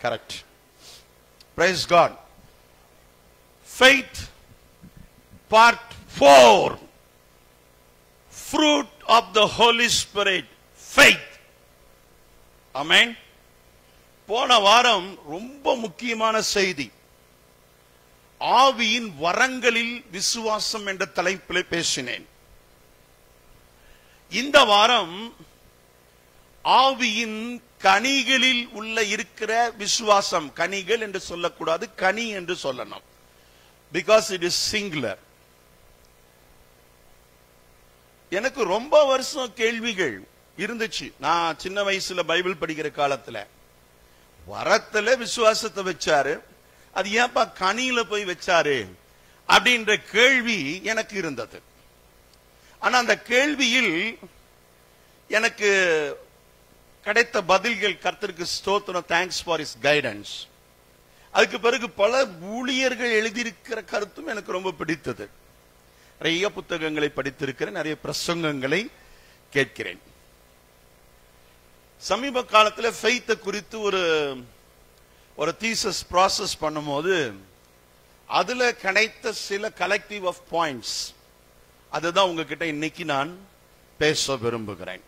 Correct. Praise god. Faith part 4, fruit of the Holy Spirit, faith. Amen. போன வாரம் ரொம்ப முக்கியமான செய்தி, ஆவியின் வரங்களில் விசுவாசம் என்ற தலைப்பில் பேசினேன். இந்த வாரம் ஆவியின் கனிகளில் உள்ள இருக்கிற விசுவாசம், கனிகள் என்று சொல்லக்கூடாது, கனி என்று சொல்லணும். Because it is singular. எனக்கு ரொம்ப வருஷம் கேள்விகள் இருந்துச்சு. நான் சின்ன வயசுல பைபிள் படிக்கிற காலத்துல வரத்துல விசுவாசத்தை வச்சாரு, அது ஏன்பா கனியில போய் வச்சாரு அப்படின்ற கேள்வி எனக்கு இருந்தது. ஆனா அந்த கேள்வியில் எனக்கு கிடைத்த பதில்கள், கர்த்தருக்கு ஸ்தோத்திரம், தேங்க்ஸ் ஃபார் ஹிஸ் கைடன்ஸ். அதுக்கு பிறகு பல ஊழியர்கள் எழுதியிருக்கிற கருத்தும் எனக்கு ரொம்ப பிடித்தது. நிறைய புத்தகங்களை படித்திருக்கிறேன், நிறைய பிரசங்கங்களை கேட்கிறேன். சமீப காலத்தில் ஃபெய்த் குறித்து ஒரு தீசஸ் ப்ராசஸ் பண்ணும்போது அதுல கிடைத்த சில கலெக்டிவ் ஆஃப் பாயிண்ட்ஸ், அதுதான் உங்ககிட்ட இன்னைக்கு நான் பேச விரும்புகிறேன்.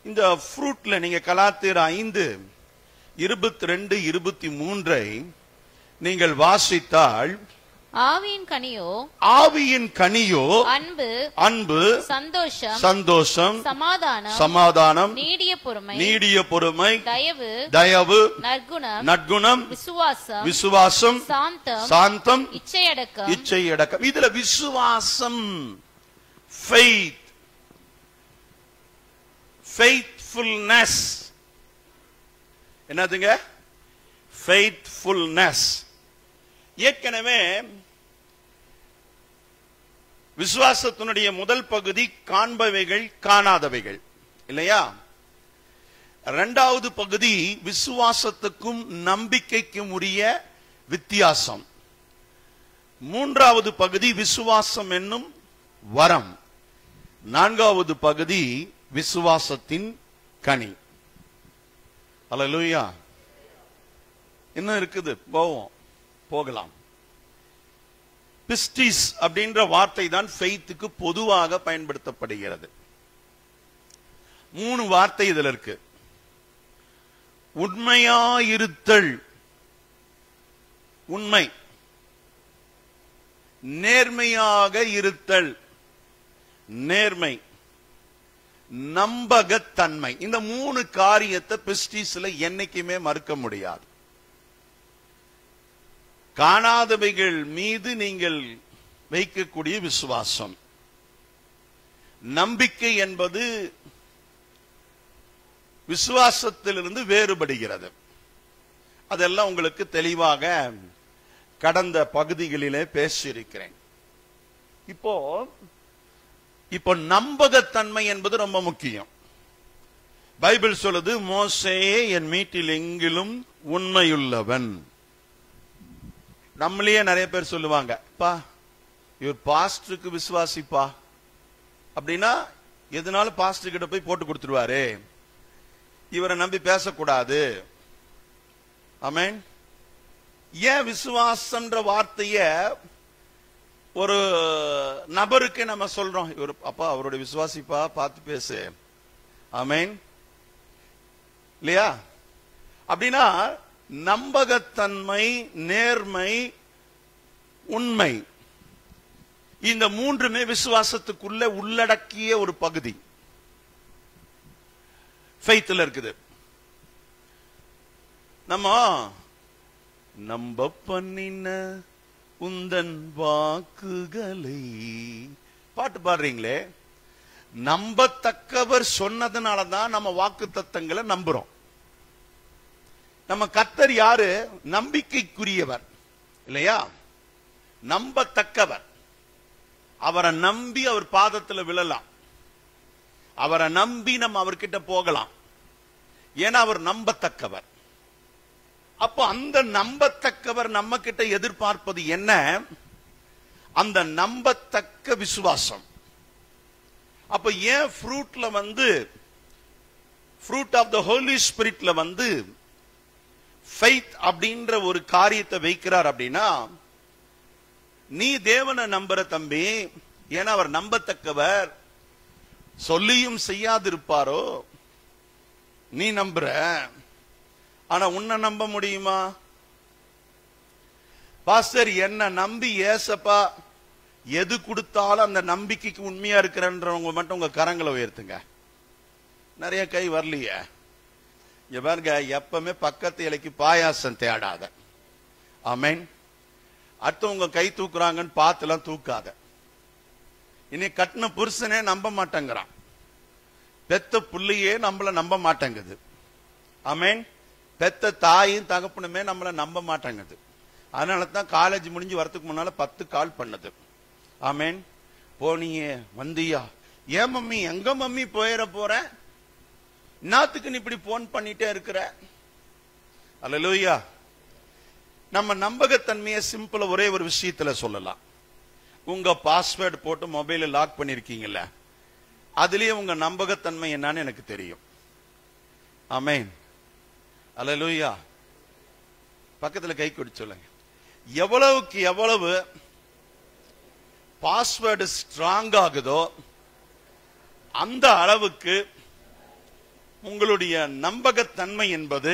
இந்த ஃப்ரூட்ல நீங்க கலாத்தியர் 5:22-23 நீங்கள் வாசித்தால், ஆவியின் கனியோ அன்பு, சந்தோஷம், சமாதானம், நீடிய பொறுமை, தயவு, நற்குணம், விசுவாசம், சாந்தம், இச்சையடக்கம். இதுல விசுவாசம், faithfulness என்னதுங்க? faithfulness. ஏற்கனவே விசுவாசத்தினுடைய முதல் பகுதி காண்பவைகள் காணாதவைகள் இல்லையா? இரண்டாவது பகுதி விசுவாசத்துக்கும் நம்பிக்கைக்கும் உரிய வித்தியாசம். மூன்றாவது பகுதி விசுவாசம் என்னும் வரம். நான்காவது பகுதி விசுவாசத்தின் கனி. அல்லேலூயா. என்ன இருக்குது? போகலாம். பிஸ்டிஸ் அப்படின்ற வார்த்தை தான் ஃபெய்த்துக்கு பொதுவாக பயன்படுத்தப்படுகிறது. 3 வார்த்தை இதுல இருக்கு. உண்மையாயிருத்தல், உண்மை. நேர்மையாக இருத்தல், நேர்மை. நம்பகத்தன்மை. இந்த 3 காரியத்தை பிஸ்டிஸ்ல என்னைக்குமே மறுக்க முடியாது. காணாதவைகள் மீது நீங்கள் வைக்கக்கூடிய விசுவாசம், நம்பிக்கை என்பது விசுவாசத்திலிருந்து வேறுபடுகிறது. அதெல்லாம் உங்களுக்கு தெளிவாக கடந்த பகுதிகளிலே பேசியிருக்கிறேன். இப்போ நம்பகத்தன்மை என்பது ரொம்ப முக்கியம். பைபிள் சொல்லுது, மோசே என் மீட்டில் எங்கிலும் உண்மையுள்ளவன். நம்மளையே நிறைய பேர் சொல்லுவாங்க, பா இவர் பாஸ்டருக்கு விசுவாசிப்பா அப்படின்னா எதுனாலும் பாஸ்டர் கிட்ட போய் போட்டு கொடுத்துருவாரு, இவரை நம்பி பேசக்கூடாது. ஆமென். ஏன் விசுவாசம்ன்ற வார்த்தைய ஒரு நபருக்கு நம்ம சொல்றோம், இவர் அப்பா அவருடைய விசுவாசிப்பா, பார்த்து பேசு. ஆமென் இல்லையா? அப்படின்னா நம்பகத்தன்மை, நேர்மை, உண்மை, இந்த 3மே விசுவாசத்துக்குள்ள உள்ளடக்கிய ஒரு பகுதி ஃபெய்த்ல இருக்குது. நம்ம நம்ப பண்ணின உந்தன் வாக்குகளை பாட்டு பாடுறீங்களே, நம்பத்தக்கவர் சொன்னதுனாலதான் நம்ம வாக்கு தத்தங்களை நம்புறோம். நம்ம கர்த்தர் யாரு? நம்பிக்கைக்குரியவர் இல்லையா? நம்பத்தக்கவர். அவரை நம்பி அவர் பாதத்தில் விழலாம், அவரை நம்பி நம்ம அவர்கிட்ட போகலாம். ஏன்னா அவர் நம்பத்தக்கவர். அப்போ அந்த நம்பத்தக்கவர் நம்ம கிட்ட எதிர்பார்ப்பது என்ன? அந்த நம்பத்தக்க விசுவாசம். அப்ப ஏன் ஃப்ரூட் ஆஃப் த ஹோலி ஸ்பிரிட்ல ஃபெய்த் அப்படின்ற ஒரு காரியத்தை வைக்கிறார் அப்படின்னா, நீ தேவனை நம்புற தம்பி, ஏன்னா அவர் நம்பத்தக்கவர், சொல்லியும் செய்யாதிருப்பாரோ, நீ நம்புற. ஆனா உன்னை நம்ப முடியுமா? பாஸ்டர் என்ன நம்பி ஏசப்பா எது கொடுத்தாலும் அந்த நம்பிக்கைக்கு உண்மையா இருக்கிறன்றவங்க மட்டும் உங்க கரங்களை உயர்த்துங்க. நிறைய கை வரலையே. இங்க பாருங்க, எப்பவுமே பக்கத்து இலைக்கு பாயாசம் தேடாத. ஆமென். அடுத்தவங்க கை தூக்குறாங்கன்னு பார்த்துலாம் தூக்காத. இனி கட்டின புருஷனே நம்ப மாட்டேங்கிறான், பெத்த புள்ளையே நம்மள நம்ப மாட்டேங்குது. ஆமென். பெத்த தாயும் தகப்பனுமே நம்மள நம்ப மாட்டேங்குது. அதனால தான் காலேஜ் முடிஞ்சு வரதுக்கு முன்னால 10 கால் பண்ணது. ஆமென். போனியே வந்தியா, ஏன் மம்மி எங்க மம்மி போயிட போற, நாத்துக்கு நீ இப்படி போன் பண்ணிட்டே இருக்கிற. அல்லேலூயா. நம்ம நம்பகத்தன்மையை சிம்பிளா ஒரே ஒரு விஷயத்துல சொல்லலாம். உங்க பாஸ்வேர்டு போட்டு மொபைல லாக் பண்ணிருக்கீங்கல்ல, அதுலயே உங்க நம்பகத்தன்மை என்னன்னு எனக்கு தெரியும். ஆமென். அல்லேலூயா. பக்கத்துல கை கொடு சொல்லுங்க. எவ்வளவுக்கு எவ்வளவு பாஸ்வேர்டு ஸ்ட்ராங் ஆகுதோ அந்த அளவுக்கு உங்களுடைய நம்பகத்தன்மை என்பது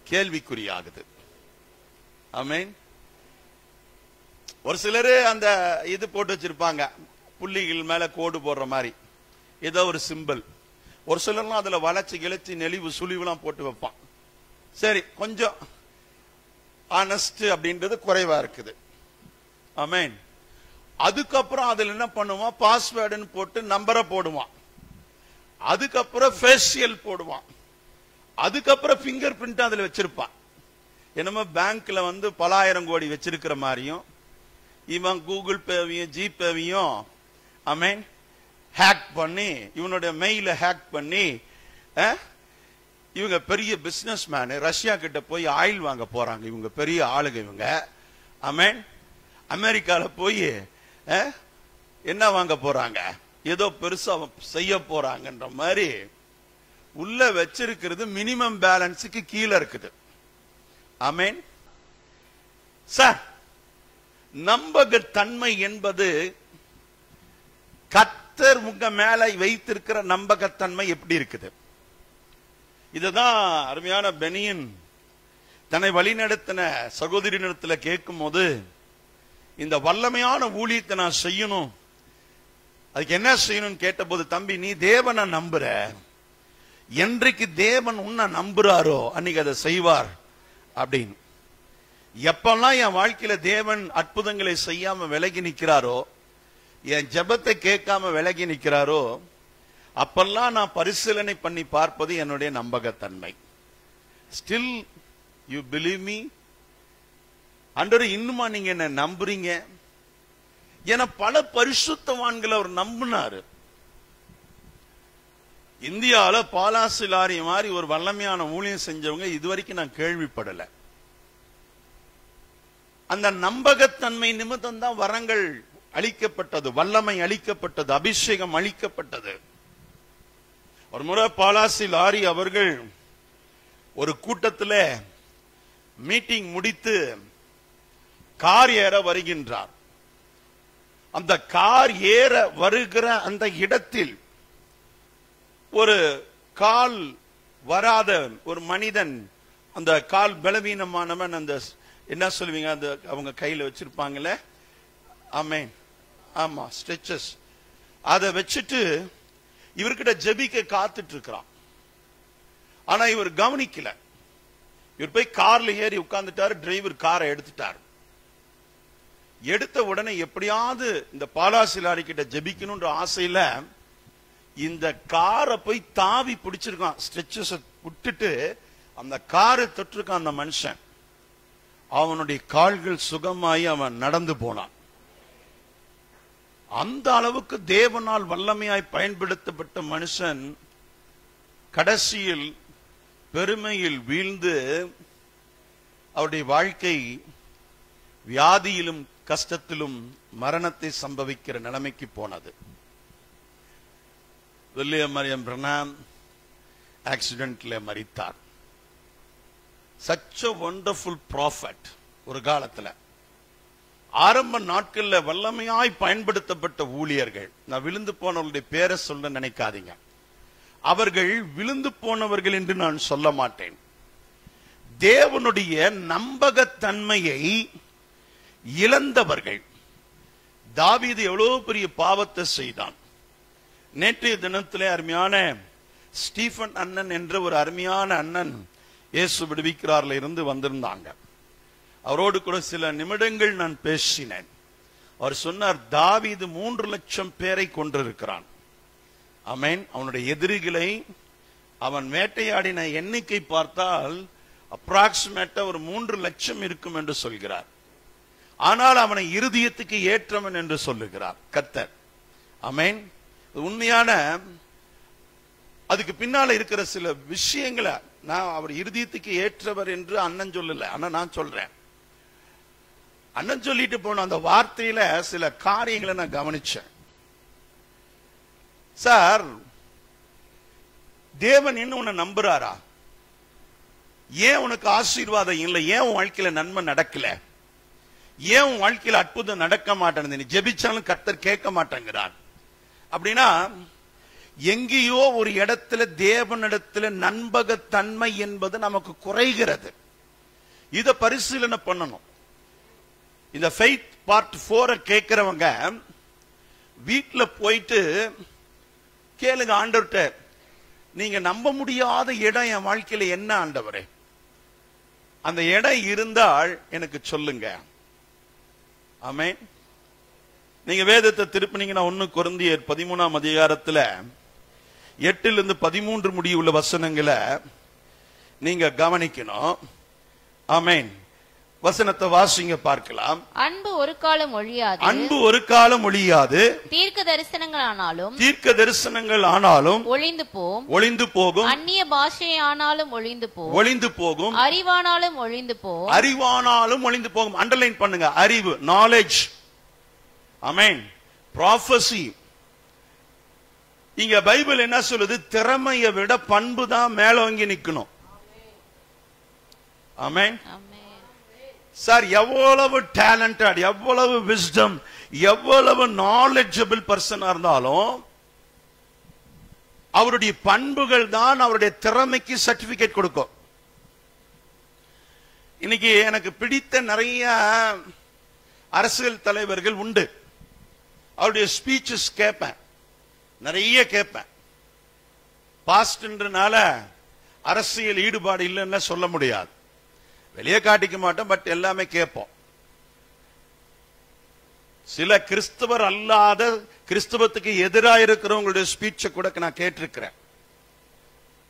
கேள்விக்குறியாகுது. ஆமென். ஒரு சிலரு அந்த இது போட்டு வச்சிருப்பாங்க, புள்ளிகள் மேல கோடு போடுற மாதிரி ஏதோ ஒரு சிம்பிள். ஒரு சிலர்லாம் அதுல வளைச்சு கிளச்சி நெளிவு சுழிவுலாம் போட்டு வைப்பான். சரி, கொஞ்சம் ஆனஸ்ட் அப்படின்றது குறைவா இருக்குது. ஆமென். அதுக்கப்புறம் அதுல என்ன பண்ணுவான், பாஸ்வேர்டுன்னு போட்டு நம்பரை போடுவான், அதுக்கப்புறம் ஃபேஷியல் போடுவான், அதுக்கப்புறம் பிங்கர் பிரிண்ட் அதுல வச்சிருப்பான். என்னமோ பேங்க்ல வந்து பலாயிரம் கோடி வச்சிருக்கிற மாதிரியும், இவன் கூகுள் பேவையும் ஜிபேவையும் ஆமென் ஹேக் பண்ணி, இவனுடைய மெயில ஹேக் பண்ணி, இவங்க பெரிய பிசினஸ் மேனு, ரஷ்யா கிட்ட போய் ஆயில் வாங்க போறாங்க, இவங்க பெரிய ஆளுங்க இவங்க. ஆமென். அமெரிக்கால போய் என்ன வாங்க போறாங்க, ஏதோ பெருசா செய்ய போறாங்கன்ற மாதிரி உள்ள வச்சிருக்கிறது மினிமம் பேலன்ஸுக்கு கீழே இருக்குது. ஆமென். சார், நம்பகத்தன்மை என்பது கர்த்தர் உங்க மேல வைத்திருக்கிற நம்பகத்தன்மை எப்படி இருக்குது? இதுதான் அருமையான பெனியன் தன்னை வழிநடத்தின சகோதரியிடத்துல கேட்கும் போது, இந்த வல்லமையான ஊழியத்தை நான் செய்யணும், அதுக்கு என்ன செய்யணும்னு கேட்டபோது, தம்பி நீ தேவனை நம்புற, என்றைக்கு தேவன் உன்னை நம்புறாரோ அன்னைக்கு அதை செய்வார் அப்படின்னு. எப்பெல்லாம் என் வாழ்க்கையில தேவன் அற்புதங்களை செய்யாம விலகி நிற்கிறாரோ, என் ஜெபத்தை கேட்காம விலகி நிற்கிறாரோ, அப்பெல்லாம் நான் பரிசீலனை பண்ணி பார்ப்பது என்னுடைய நம்பகத்தன்மை. Still you believe me? ஆண்டவரே, இன்னுமா நீங்க என்ன நம்புறீங்க? என பல பரிசுத்தவான்களை அவர் நம்பினாரு. இந்தியாவில பாலாசி லாரி மாதிரி ஒரு வல்லமையான ஊழியம் செஞ்சவங்க இதுவரைக்கும் நான் கேள்விப்படல. அந்த நம்பகத்தன்மை நிமித்தம் தான் வரங்கள் அளிக்கப்பட்டது, வல்லமை அளிக்கப்பட்டது, அபிஷேகம் அளிக்கப்பட்டது. ஒரு முறை பாலாசி லாரி அவர்கள் ஒரு கூட்டத்தில் மீட்டிங் முடித்து கார் ஏற வருகின்றார். அந்த கார் ஏற வருகிற அந்த இடத்தில் ஒரு கால் வராத ஒரு மனிதன், அந்த கால் பலவீனமானவன், அந்த என்ன சொல்லுவீங்க, அந்த அவங்க கையில வச்சிருப்பாங்கல்ல, ஆமென், ஆமா, ஸ்ட்ரெச்சஸ், அதை வச்சுட்டு இவர்கிட்ட ஜெபிக்க காத்துட்டு இருக்கிறான். ஆனா இவர் கவனிக்கல. இவர் போய் கார்ல ஏறி உட்கார்ந்துட்டாரு. டிரைவர் காரை எடுத்துட்டார். எடுத்த உடனே எப்படியாவது இந்த பாலாசி லாரி கிட்ட ஜெபிக்கணும்ன்ற ஆசையில இந்த காரை போய் தாவி பிடிச்சிருக்கான். ஸ்ட்ரெச்சஸ் விட்டுட்டு அந்த காரை தொட்டிருக்கான் அந்த மனுஷன். அவனுடைய கால்கள் சுகமாயி அவன் நடந்து போனான். அந்த அளவுக்கு தேவனால் வல்லமையாய் பயன்படுத்தப்பட்ட மனுஷன் கடைசியில் பெருமையில் வீழ்ந்து அவருடைய வாழ்க்கை வியாதியிலும் கஷ்டத்திலும் மரணத்தை சம்பவிக்கிற நிலைமைக்கு போனது. வில்லியம் மரியம் பிரணாம் ஆக்சிடென்ட்ல மரித்தார். such a wonderful prophet. ஒரு காலத்துல ஆரம்ப நாட்கள்ல வல்லமையாய் பயன்படுத்தப்பட்ட ஊழியர்கள், நான் விழுந்து போனவர்களுடைய பேரை சொல்ல நினைக்காதீங்க, அவர்கள் விழுந்து போனவர்கள் என்று நான் சொல்ல மாட்டேன். தேவனுடைய நம்பகத்தன்மையை இழந்தவர்கள். தாவீது எவ்வளவு பெரிய பாவத்தை செய்தான். நேற்றைய தினத்திலே அருமையான ஸ்டீஃபன் அண்ணன் என்ற ஒரு அருமையான அண்ணன் இயேசு விடுவிக்கிறார்ல இருந்து வந்திருந்தாங்க. அவரோடு கூட சில நிமிடங்கள் நான் பேசினேன். அவர் சொன்னார், தாவீது 3 லட்சம் பேரை கொண்டிருக்கிறான். ஆமென். அவனுடைய எதிரிகளை அவன் வேட்டையாடின எண்ணிக்கை பார்த்தால் அப்ராக்சிமேட்டா ஒரு 3 லட்சம் இருக்கும் என்று சொல்கிறார். ஆனால் அவனை இருதயத்துக்கு ஏற்றவன் என்று சொல்லுகிறார் கர்த்தர். ஆமென். உண்மையான அதுக்கு பின்னால இருக்கிற சில விஷயங்களை நான் அவர் இருதயத்துக்கு ஏற்றவர் என்று அண்ணன் சொல்லல, ஆனா நான் சொல்றேன். அண்ணன் சொல்லிட்டு போன அந்த வார்த்தையில சில காரியங்களை நான் கவனிச்சேன். சார், தேவன் என்ன உன்னை நம்புறாரா? ஏன் உனக்கு ஆசீர்வாதம் இல்லை? ஏன் உன் வாழ்க்கையில நன்மை நடக்கல? ஏன் உன் வாழ்க்கையில அற்புதம் நடக்க மாட்டேங்குது? நீ ஜெபிச்சாலும் கர்த்தர் கேட்க மாட்டேங்கிறார். அப்படின்னா எங்கேயோ ஒரு இடத்துல தேவனிடத்துல நம்பகத்தன்மை என்பது நமக்கு குறைகிறது. இத பரிசீலனை பண்ணணும். இந்த ஃபெய்த் பார்ட் 4 கேட்கிறவங்க வீட்டுல போயிட்டு கேளுங்க, ஆண்டவர்கிட்ட, நீங்க நம்ப முடியாத இடம் என் வாழ்க்கையில என்ன ஆண்டவரே? அந்த இடம் இருந்தால் எனக்கு சொல்லுங்க. ஆமென். நீங்க வேதத்தை திருப்பினீங்கன்னா 1 கொரிந்தியர் 13ஆம் அதிகாரத்துல 8 - 13 முடியுள்ள வசனங்களை நீங்க கவனிக்கணும். ஆமென். வசனத்தை வாசிங்க பார்க்கலாம். அன்பு ஒரு காலம் ஒழியாது, அன்பு ஒரு காலம் ஒழியாது, தீர்க்க தரிசனங்கள் ஆனாலும் ஒளிந்து போகும், அந்நிய பாஷை ஆனாலும் ஒளிந்து போகும், அறிவானாலும் ஒளிந்து போகும். அண்டர்லைன் பண்ணுங்க, அறிவு, நாலேஜ். ஆமென். ப்ராஃபசி. இங்க பைபிள் என்ன சொல்லுது? திறமையை விட பண்பு தான் மேலோங்கி நிக்கணும். ஆமென். சார், எவ்வளவு டேலண்டட், எவ்வளவு விஸ்டம், எவ்வளவு நாலேஜபிள் பர்சனா இருந்தாலும் அவருடைய பண்புகள் தான் அவருடைய திறமைக்கு சர்டிபிகேட் கொடுக்கும். இன்னைக்கு எனக்கு பிடித்த நிறைய அரசியல் தலைவர்கள் உண்டு. அவருடைய ஸ்பீச்சஸ் கேட்பேன், நிறைய கேட்பேன். பாஸ்ட்ன்றனால அரசியல் ஈடுபாடு இல்லைன்னு சொல்ல முடியாது, வெளியே காட்டிக்க மாட்டோம், பட் எல்லாமே கேட்போம். சில கிறிஸ்தவர் அல்லாத, கிறிஸ்தவத்துக்கு எதிராக இருக்கிறவங்களுடைய ஸ்பீச்சை கூட நான் கேட்டிருக்கிறேன்.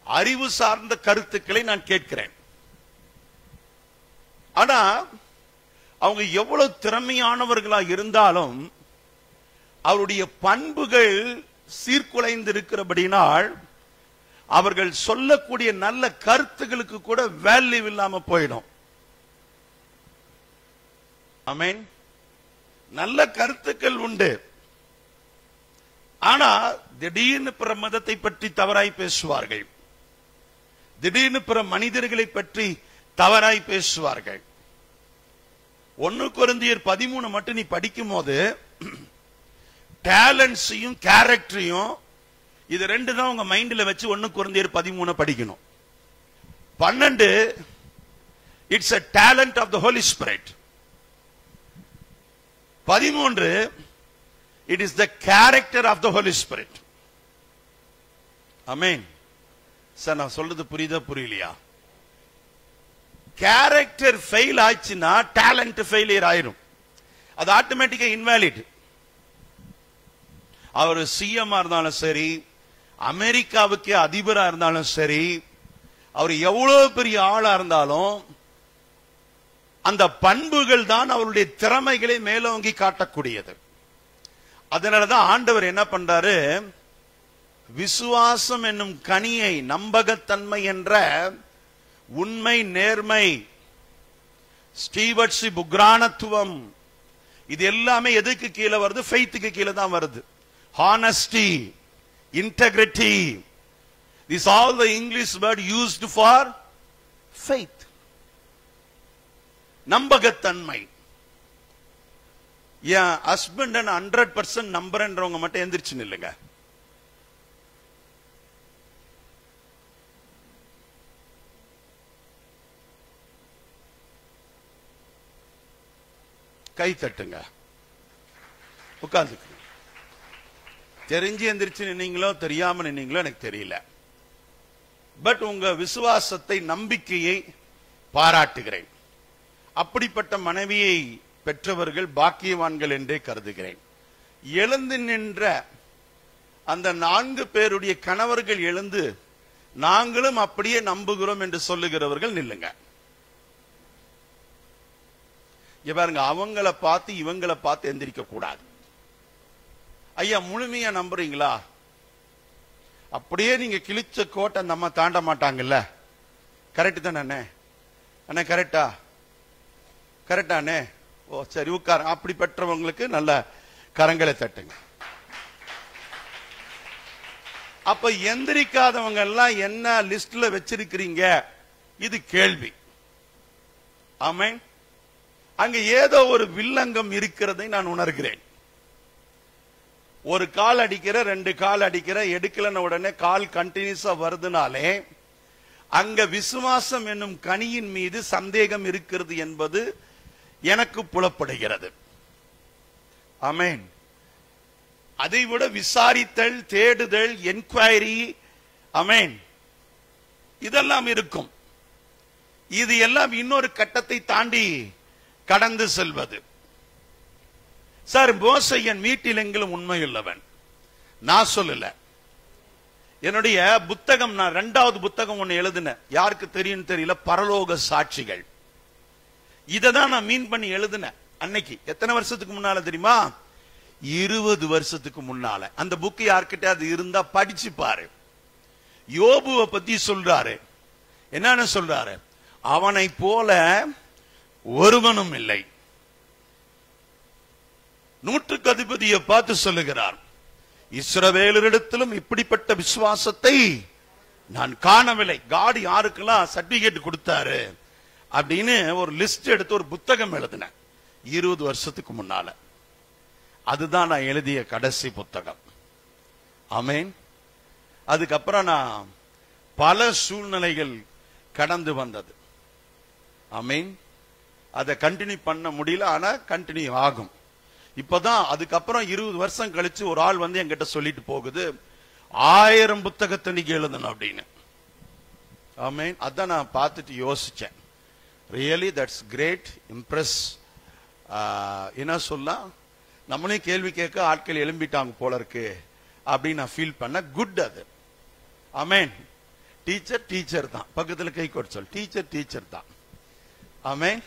அறிவு சார்ந்த கருத்துக்களை நான் கேட்கிறேன். ஆனா அவங்க எவ்வளவு திறமையானவர்களா இருந்தாலும் அவருடைய பண்புகள் சீர்குலைந்து இருக்கிறபடினால் அவர்கள் சொல்லக்கூடிய நல்ல கருத்துகளுக்கு கூட வேல்யூ இல்லாம போயிடும். ஆமென். நல்ல கருத்துக்கள் உண்டு, ஆனா திடீர்னு பிற மதத்தை பற்றி தவறாய் பேசுவார்கள், திடீர்னு பிற மனிதர்களை பற்றி தவறாய் பேசுவார்கள். 1 கொரிந்தியர் 13 மட்டும் நீ படிக்கும் போது டேலண்ட்ஸையும் கேரக்டரையும் இது 2 தான் உங்க மைண்ட்ல வச்சு 1 கொரிந்தியர் 13 படிக்கணும். 12 it's a talent of the Holy Spirit. 13 it is the character of the Holy Spirit. Amen. Sir, நான் சொல்றது புரியுதா புரியலையா? கேரக்டர் ஃபெயில் ஆச்சுன்னா டேலண்ட் ஃபெயிலியர் ஆயிரும். அது ஆட்டோமேட்டிக்கா இன்வாலிட். அவர் சிஎம் இருந்தாலும் சரி, அமெரிக்காவுக்கு அதிபரா இருந்தாலும் சரி, அவர் எவ்வளவு பெரிய ஆளா இருந்தாலும் அந்த பண்புகள் தான் அவருடைய திறமைகளை மேலோங்கி காட்டக்கூடியது. அதனாலதான் ஆண்டவர் என்ன பண்றாரு? விசுவாசம் என்னும் கனியை, நம்பகத்தன்மை என்ற உண்மை, நேர்மை, ஸ்டீவர்ட்ஷிப், உக்ரானத்துவம், இது எல்லாமே எதுக்கு கீழே வருது? ஃபெய்த்துக்கு கீழே தான் வருது. Honesty, integrity, this all the English word used for faith. நம்பகத்தன்மை. என் ஹஸ்பண்ட் 100% நம்புறேன்றவங்க மட்டும் எந்திரிச்சு நில்லுங்க. கை தட்டுங்க. உட்கார்ந்து. தெரிஞ்சு எந்திரிச்சு நின்னீங்களோ தெரியாம நின்னீங்களோ எனக்கு தெரியல. பட் உங்க விசுவாசத்தை, நம்பிக்கையை பாராட்டுகிறேன். அப்படிப்பட்ட மனைவியை பெற்றவர்கள் பாக்கியவான்கள் என்றே கருதுகிறேன். எழுந்து நின்ற அந்த 4 பேருடைய கணவர்கள் எழுந்து நாங்களும் அப்படியே நம்புகிறோம் என்று சொல்லுகிறவர்கள் நில்லுங்க. பாருங்க, அவங்கள பார்த்து இவங்களை பார்த்து எந்திரிக்க கூடாது. ஐயா முழுமையா நம்புறீங்களா? அப்படியே நீங்க கிழிச்ச கோட்டை நம்ம தாண்ட மாட்டாங்கல்ல. கரெக்ட் தானே அண்ணே? கரெக்டா? கரெக்டானே? ஓ சரி, உட்கார. அப்படி பெற்றவங்களுக்கு நல்ல கரங்களை தட்டுங்க. அப்ப எந்திரிக்காதவங்க எல்லாம் என்ன லிஸ்ட்ல வச்சிருக்கிறீங்க? இது கேள்வி. ஆமென். அங்க ஏதோ ஒரு வில்லங்கம் இருக்கிறதை நான் உணர்கிறேன். ஒரு கால் அடிக்கிற, 2 கால் அடிக்கிற, எடுக்கலன்னு உடனே கால் கண்டினியூஸா வருதுனாலே அங்க விசுவாசம் என்னும் கனியின் மீது சந்தேகம் இருக்கிறது என்பது எனக்கு புலப்படுகிறது. ஆமென். அதைவிட விசாரித்தல், தேடுதல், என்கொயரி, ஆமென், இதெல்லாம் இருக்கும். இது எல்லாம் இன்னொரு கட்டத்தை தாண்டி கடந்து செல்வது. சார், மோசே என் வீட்டில் எங்கிலும் உண்மையுள்ளவன். நான் சொல்லல. என்னுடைய புத்தகம், நான் 2வது புத்தகம் ஒன்னு எழுதினேன். யாருக்கு தெரியும் தெரியல, பரலோக சாட்சிகள். இததான் நான் மீன் பண்ணி எழுதினேன். அன்னைக்கு எத்தனை வருஷத்துக்கு முன்னால தெரியுமா? 20 வருஷத்துக்கு முன்னால. அந்த புக் யார்கிட்ட அது இருந்தா படிச்சு பாரு. யோபுவை பத்தி சொல்றாரு. என்னன்னு சொல்றாரு? அவனை போல ஒருவனும் இல்லை. 100க்கு அதிபதியை பார்த்து சொல்லுகிறார், இஸ்ரவேலரிடத்திலும் இப்படிப்பட்ட விசுவாசத்தை நான் காணவில்லை. காட் யாருக்கெல்லாம் சர்டிபிகேட் கொடுத்தாரு அப்படின்னு ஒரு லிஸ்ட் எடுத்து ஒரு புத்தகம் எழுதினேன் 20 வருஷத்துக்கு முன்னால. அதுதான் நான் எழுதிய கடைசி புத்தகம். ஆமென். அதுக்கப்புறம் நான் பல சூழ்நிலைகள் கடந்து வந்தது. ஆமென். அதை கண்டினியூ பண்ண முடியல, ஆனா கண்டினியூ ஆகும். இப்பதான் அதுக்கப்புறம் 20 வருஷம் கழிச்சு ஒரு ஆள் வந்து என்கிட்ட சொல்லிட்டு போகுது, 1000 புத்தகத்தை நீங்க எழுதணும் அப்படின்னு. ஆமென். அதான் நான் பார்த்துட்டு யோசிச்சேன். Really that's great, impress. என்ன சொல்லலாம், நம்மளே கேள்வி கேட்க ஆட்கள் எழும்பிட்டாங்க போல இருக்கு அப்படின்னு நான் ஃபீல் பண்ண. குட் அது. ஆமென். டீச்சர் டீச்சர் தான். பக்கத்துல கை கொடு சொல். டீச்சர் டீச்சர் தான். ஆமென்.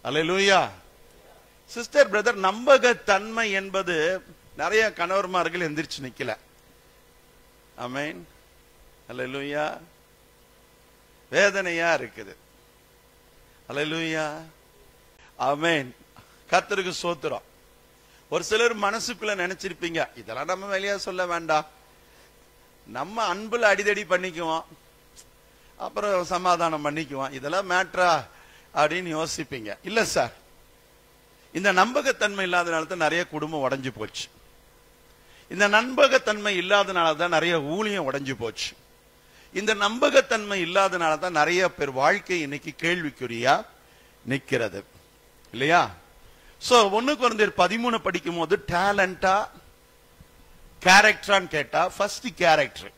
அல்லேலூயா. சிஸ்டர், பிரதர், நம்பகத்தன்மை என்பது நிறைய கணவர்மார்கள் எந்திரிச்சு நிக்கல. ஆமென். அல்லேலூயா. வேதனையா இருக்குது. அல்லேலூயா. ஆமென். கர்த்தருக்கு ஸ்தோத்திரம். ஒரு சிலர் மனசுக்குள்ள நினைச்சிருப்பீங்க, இதெல்லாம் நம்ம வெளியே சொல்ல வேண்டாம், நம்ம அன்புல அடிதடி பண்ணிக்குவோம், அப்புறம் சமாதானம் பண்ணிக்குவோம், இதெல்லாம் மேட்ரா அப்படின்னு யோசிப்பீங்க. இல்ல சார், இந்த நம்பகத்தன்மை இல்லாதனால தான் நிறைய குடும்பம் உடைஞ்சு போச்சு. இந்த நம்பகத்தன்மை இல்லாதனால தான் நிறைய ஊழியம் உடைஞ்சு போச்சு. இந்த நம்பகத்தன்மை இல்லாதனால தான் நிறைய பேர் வாழ்க்கை இன்னைக்கு கேள்விக்குறியா நிக்கிறது இல்லையா? சோ 1 கொரிந்தியர் 13 படிக்கும் போது டேலண்டா கேரக்டரான்னு கேட்டா, first character.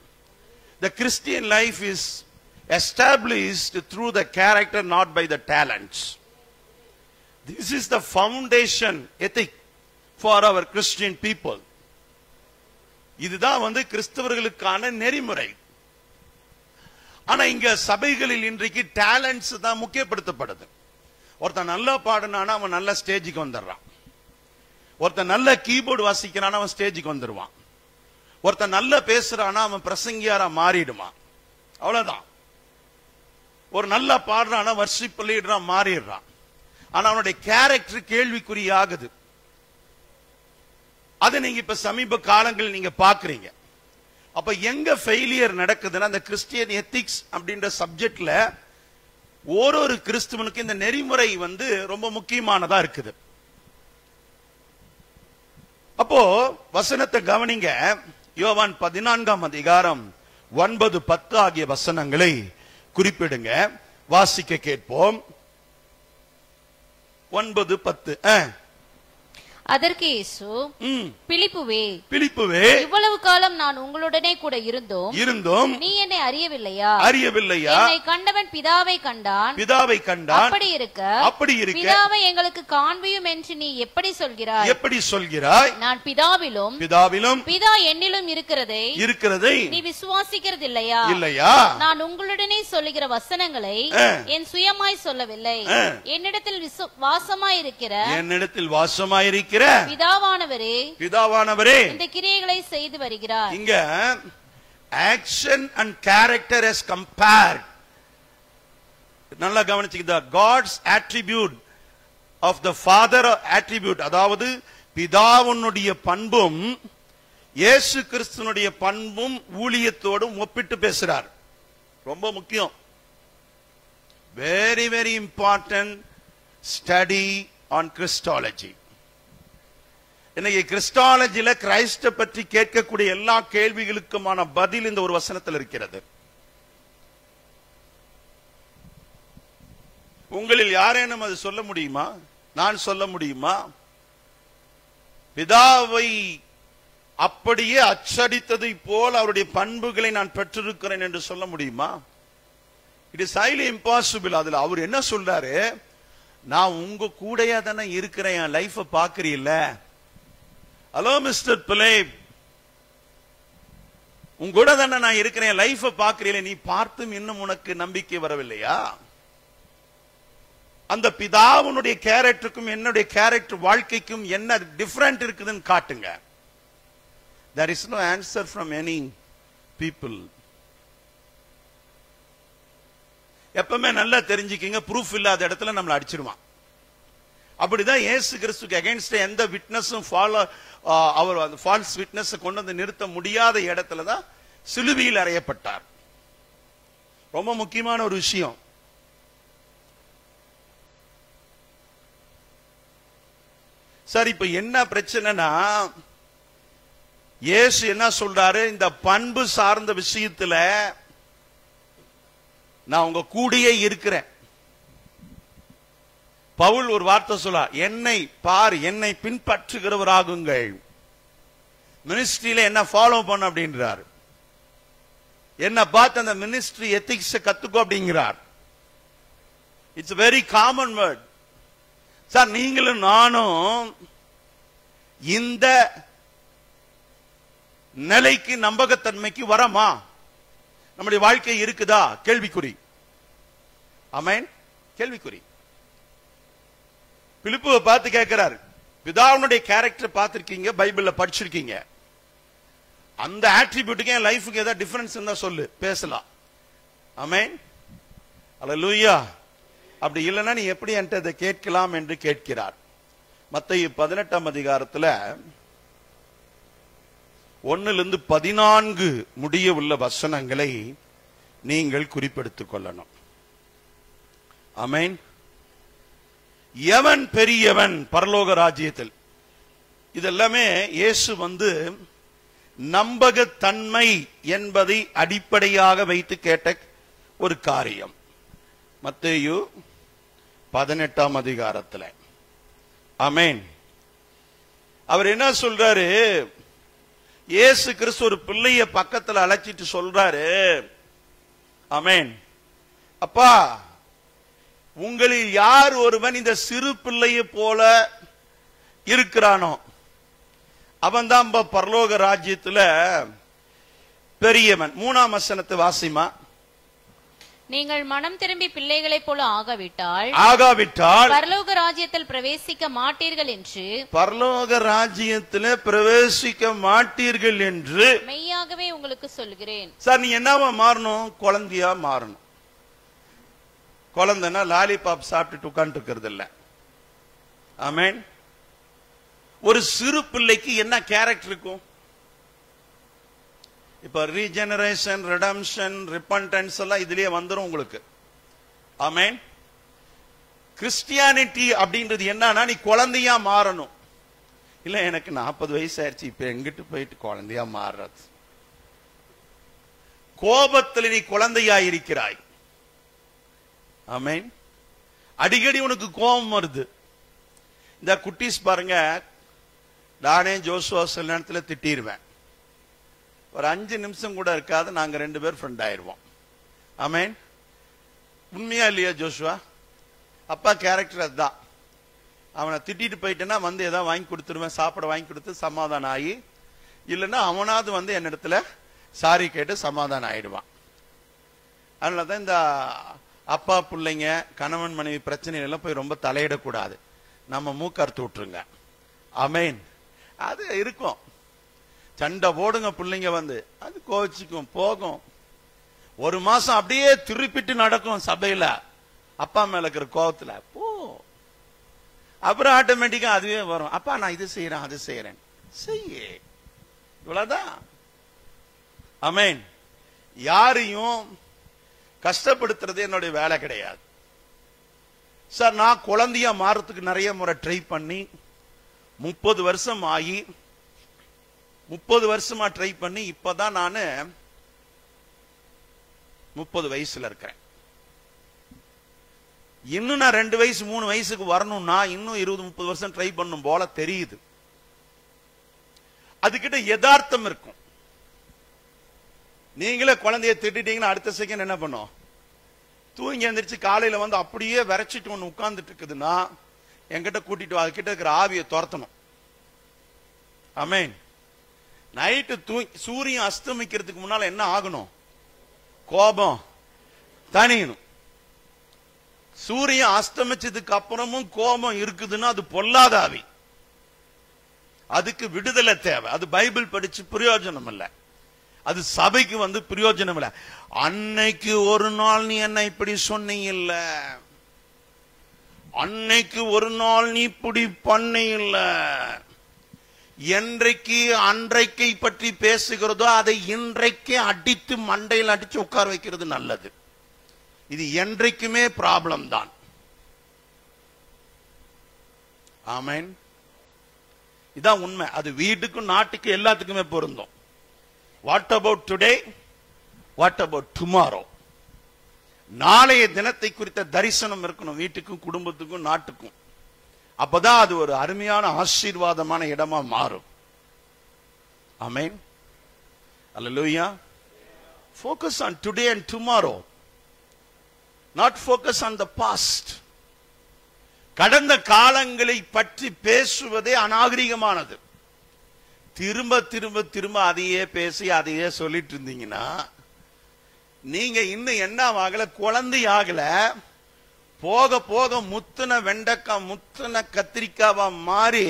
The Christian life is established through the character, not by the talents. This is the foundation ethic for our Christian people. இதுதான் வந்து கிறிஸ்தவர்களுக்கான நெறிமுறை. ஆனா இங்க சபைகளில் இன்றைக்கு டேலண்ட்ஸ் தான் முக்கியப்படுத்தப்படுது. ஒருத்தன் நல்லா பாடுனானா அவன் நல்ல ஸ்டேஜுக்கு வந்துடுறான். ஒருத்தன் நல்ல கீபோர்டு வாசிக்கிறானா அவன் ஸ்டேஜுக்கு வந்துடுவான். ஒருத்தன் நல்லா பேசுறானா அவன் பிரசங்கியாரா மாறிடுவான். அவ்வளவுதான். ஒரு நல்லா பாடுறானா வர்ஷிப் லீடரா மாறிடுறான். ஆனா அவனுடைய கேரக்டர் கேள்விக்குறியாகுது. அதை நீங்க இப்ப சமீப காலங்கள் நீங்க பாக்குறீங்க. அப்ப எங்க ஃபெயிலியர் நடக்குதுன்னா, அந்த கிறிஸ்டியன் எத்திக்ஸ் அப்படின்ற சப்ஜெக்ட்ல ஒரு கிறிஸ்துவனுக்கு இந்த நெறிமுறை ரொம்ப முக்கியமானதா இருக்குது. அப்போ வசனத்தை கவனிங்க. யோவான் 14ஆம் அதிகாரம் 9, 10 ஆகிய வசனங்களை குறிப்பிடுங்க, வாசிக்க கேட்போம். 9, 10. அதற்கு இயேசு, பிலிப்புவே, இவ்வளவு காலம் நான் உங்களுடனே கூட இருந்தும் நீ என்னை அறியவில்லையா? என்னை கண்டவன் பிதாவை கண்டான். அப்படி இருக்க பிதாவை எங்களுக்கு காண்பியும் என்று நீ எப்படி சொல்கிறாய்? நான் பிதாவிலும் பிதா என்னிலும் இருக்கிறதை நீ விசுவாசிக்கிறது இல்லையா? நான் உங்களுடனே சொல்லுகிற வசனங்களை என் சுயமாய் சொல்லவில்லை, என்னிடத்தில் வாசமாயிருக்கிற பிதாவானவரே இந்த கிரியைகளை செய்து வருகிறார். இங்க action and character as compared. நல்லா கவனிச்சுக்கிட்டா, God's attribute of the father attribute, அதாவது பிதாவுனுடைய பண்பும் இயேசு கிறிஸ்துனுடைய பண்பும் ஊழியத்தோடும் ஒப்பிட்டு பேசுறார். ரொம்ப முக்கியம். Very very important study on Christology. இன்னைக்கு கிறிஸ்டாலஜில கிரைஸ்ட பற்றி கேட்கக்கூடிய எல்லா கேள்விகளுக்குமான பதில் இந்த ஒரு வசனத்தில் இருக்கிறது. உங்களில் யாரேனும் அது சொல்ல முடியுமா? நான் சொல்ல முடியுமா? பிதாவை அப்படியே அச்சடித்ததை போல் அவருடைய பண்புகளை நான் பெற்றிருக்கிறேன் என்று சொல்ல முடியுமா? It is highly impossible. அதுல அவர் என்ன சொல்றாரு? நான் உங்க கூடயா தானே இருக்கிறேன், என் லைஃப பாக்குறீல்ல. ஹலோ மிஸ்டர் பிலேப், உங்கூட தானே நான் இருக்கிறேன், லைஃப பாக்குறீல, நீ பார்த்தும் இன்னும் உனக்கு நம்பிக்கை வரவில்லையா? அந்த பிதாவுனுடைய கேரக்டருக்கும் என்னுடைய கேரக்டர் வாழ்க்கைக்கும் என்ன டிஃபரண்ட் இருக்குதுன்னு காட்டுங்க. There is no answer from any people. எப்பவுமே நல்லா தெரிஞ்சுக்கிங்க, ப்ரூஃப் இல்லாத இடத்துல நம்மளை அடிச்சிருவான். அப்படிதான் இயேசு கிறிஸ்துக்கு அகைன்ஸ்ட் எந்த விட்னஸும் அவர் அந்த ஃபால்ஸ் விட்னஸ் கொண்டு வந்து நிறுத்த முடியாத இடத்துல தான் சிலுவையில் அறையப்பட்டார். ரொம்ப முக்கியமான ஒரு விஷயம். சார், இப்ப என்ன பிரச்சனைனா, இயேசு என்ன சொல்றாரு? இந்த பண்பு சார்ந்த விஷயத்துல நான் உங்க கூடயே இருக்கிறேன். பவுல் ஒரு வார்த்தை சொல்ல, என்னை பார், என்னை பின்பற்றுகிறவராகுங்கள். மினிஸ்ட்ரியில என்ன ஃபாலோ பண்ண அப்படின்றார். என்ன பார்த்து அந்த மினிஸ்ட்ரி எத்திக்ஸ் கத்துக்கோ அப்படிங்கிறார். It's very common word. Sir, நீங்களும் நானும் இந்த நிலைக்கு நம்பகத்தன்மைக்கு வரமா? நம்முடைய வாழ்க்கை இருக்குதா? கேள்விக்குறி. ஆமென், கேள்விக்குறி. பிலிப்புவை பார்த்து கேட்கிறார், பிதாவுனுடைய கேரக்டர் பார்த்திருக்கீங்க, பைபிள்ல படிச்சிருக்கீங்க, அந்த ஆட்ரிபியூட்டுக்கு என் லைஃபுக்கு ஏதாவது டிஃபரன்ஸ் இருந்தா சொல்லு, பேசலாம். ஆமென், அல்லேலூயா. அப்படி இல்லைன்னா நீ எப்படி என்கிட்ட அதை கேட்கலாம் என்று கேட்கிறார். மத்தேயு 18ஆம் அதிகாரத்துல 1-14 முடிய உள்ள வசனங்களை நீங்கள் குறிப்பெடுத்துக் கொள்ளணும். ஆமென். எவன் பெரியவன் பரலோக ராஜ்யத்தில்? இதெல்லாமே இயேசு நம்பகத்தன்மை என்பதை அடிப்படையாக வைத்து கேட்ட ஒரு காரியம். மத்தேயு 18ஆம் அதிகாரத்துல. ஆமென். அவர் என்ன சொல்றாரு? இயேசு கிறிஸ்து ஒரு பிள்ளைய பக்கத்துல அழைச்சிட்டு சொல்றாரு, ஆமென், அப்பா, உங்களில் யார் ஒருவன் இந்த சிறு பிள்ளையை போல இருக்கிறானோ அவன் தான் பரலோக ராஜ்யத்துல பெரியவன். 3ஆம் வசனத்தை வாசிமா. நீங்கள் மனம் திரும்பி பிள்ளைகளைப் போல ஆகாவிட்டால் பரலோக ராஜ்யத்தில் பிரவேசிக்க மாட்டீர்கள் என்று, பரலோக ராஜ்யத்தில் பிரவேசிக்க மாட்டீர்கள் என்று மெய்யாகவே உங்களுக்கு சொல்கிறேன். சார், நீ என்னவா மாறணும்? குழந்தையா மாறணும். குழந்தைன்னா லாலிபாப் சாப்பிட்டு உட்கார்ந்து இருக்கிறது இல்ல. ஆமென். ஒரு சிறு பிள்ளைக்கு என்ன கேரக்டர் இருக்கும்? இப்ப ரீஜெனரேஷன், ரிடம்ஷன், ரிப்பன்டன்ஸ் எல்லாம் இதுலயே வந்துரும் உங்களுக்கு. ஆமென். கிறிஸ்டியானிட்டி அப்படின்றது என்னன்னா, நீ குழந்தையா மாறணும். இல்ல எனக்கு 40 வயசு ஆயிடுச்சு, இப்ப எங்கிட்டு போயிட்டு குழந்தையா மாறுறது? கோபத்தில் நீ குழந்தையா இருக்கிறாய். ஆமென். அடிக்கடி உனக்கு கோபம் வருது. இந்த குட்டீஸ் பாருங்க, நானே ஜோசுவா சில நேரத்தில் திட்டிடுவேன். ஒரு 5 நிமிஷம் கூட இருக்காது, நாங்க 2 பேர் ஃப்ரெண்ட் ஆயிடுவோம். ஆமென். உண்மையா இல்லையா ஜோசுவா? அப்பா கேரக்டர் அதுதான். அவனை திட்டிட்டு போயிட்டேன்னா வந்து ஏதாவது வாங்கி கொடுத்துருவேன், சாப்பிட வாங்கி கொடுத்து சமாதானம் ஆகி, இல்லைன்னா அவனாவது வந்து என்னிடத்துல சாரி கேட்டு சமாதானம் ஆயிடுவான். அதனாலதான் இந்த அப்பா பிள்ளைங்க கணவன் மனைவி பிரச்சனைகள் எல்லாம் போய் ரொம்ப தலையிடக்கூடாது, நம்ம மூக்கறுத்து விட்டுருங்க. ஆமென். அது இருக்கும், சண்டை போடுங்க பிள்ளைங்க வந்து, அது கோச்சிக்கும் போகும். 1 மாசம் அப்படியே திருப்பிட்டு நடக்கும் சபையில, அப்பா மேல இருக்கிற கோபத்துல போ. அப்புறம் ஆட்டோமேட்டிக்கா அதுவே வரும், அப்பா நான் இது செய்யறேன் அது செய்யறேன், செய்ய. இவ்வளவுதான். ஆமென். யாரையும் கஷ்டப்படுத்துறது என்னுடைய வேலை கிடையாது சார். நான் குழந்தையா மாறத்துக்கு நிறைய முறை ட்ரை பண்ணி 30 வருஷம் ஆகி 30 வருஷமா ட்ரை பண்ணி இப்பதான் நான் 30 வயசுல இருக்கிறேன். இன்னும் நான் 2 வயசு 3 வயசுக்கு வரணும்னா இன்னும் 20-30 வருஷம் ட்ரை பண்ணும் போல தெரியுது. அதுகிட்ட யதார்த்தம் இருக்கும். நீங்களே குழந்தைய திட்டிட்டீங்கன்னா அடுத்த செகண்ட் என்ன பண்ணும்? தூங்கி எந்திரிச்சு காலையில வந்து அப்படியே விரைச்சிட்டு ஒண்ணு உட்கார்ந்துட்டு இருக்குதுன்னா என்கிட்ட கூட்டிட்டு அதுகிட்ட இருக்கிற ஆவியை துரத்தணும். ஆமென். நைட்டு சூரியன் அஸ்தமிக்கிறதுக்கு முன்னால என்ன ஆகணும்? கோபம் தணியணும். சூரியன் அஸ்தமிச்சதுக்கு அப்புறமும் கோபம் இருக்குதுன்னா அது பொல்லாத ஆவி, அதுக்கு விடுதலை தேவை. அது பைபிள் படிச்சு பிரயோஜனம் இல்லை, அது சபைக்கு வந்து பிரயோஜனம் இல்லை. அன்னைக்கு ஒரு நாள் நீ என்ன இப்படி சொன்னீங்கல்ல, அன்னைக்கு ஒரு நாள் நீ இப்படி பண்ணீங்கல்ல, என்றைக்கு அன்றைக்கை பற்றி பேசுகிறதோ அதை இன்றைக்கே அடித்து மண்டையில் அடிச்சு உட்கார வைக்கிறது நல்லது. இது என்றைக்குமே ப்ராப்ளம் தான். ஆமென். இதான் உண்மை. அது வீட்டுக்கும் நாட்டுக்கு எல்லாத்துக்குமே பொருந்தும். What about today, what about tomorrow? நாளைய தினத்தை குறித்த தரிசனம் இருக்கணும் வீட்டுக்கும் குடும்பத்துக்கும் நாட்டுக்கும். அப்பதான் அது ஒரு அருமையான ஆசீர்வாதமான இடமா மாறும். ஆமென். அல்லேலூயா. Focus on today and tomorrow, not focus on the past. கடந்த காலங்களை பற்றி பேசுவதே அநாகரிகமானது. திரும்ப திரும்ப திரும்ப அதையே பேசி அதையே சொல்லிட்டு இருந்தீங்கன்னா நீங்க இன்னும் என்ன ஆகல? குழந்தை ஆகல. போக போக முத்துன வெண்டைக்காய் முத்துன கத்திரிக்காவா மாறி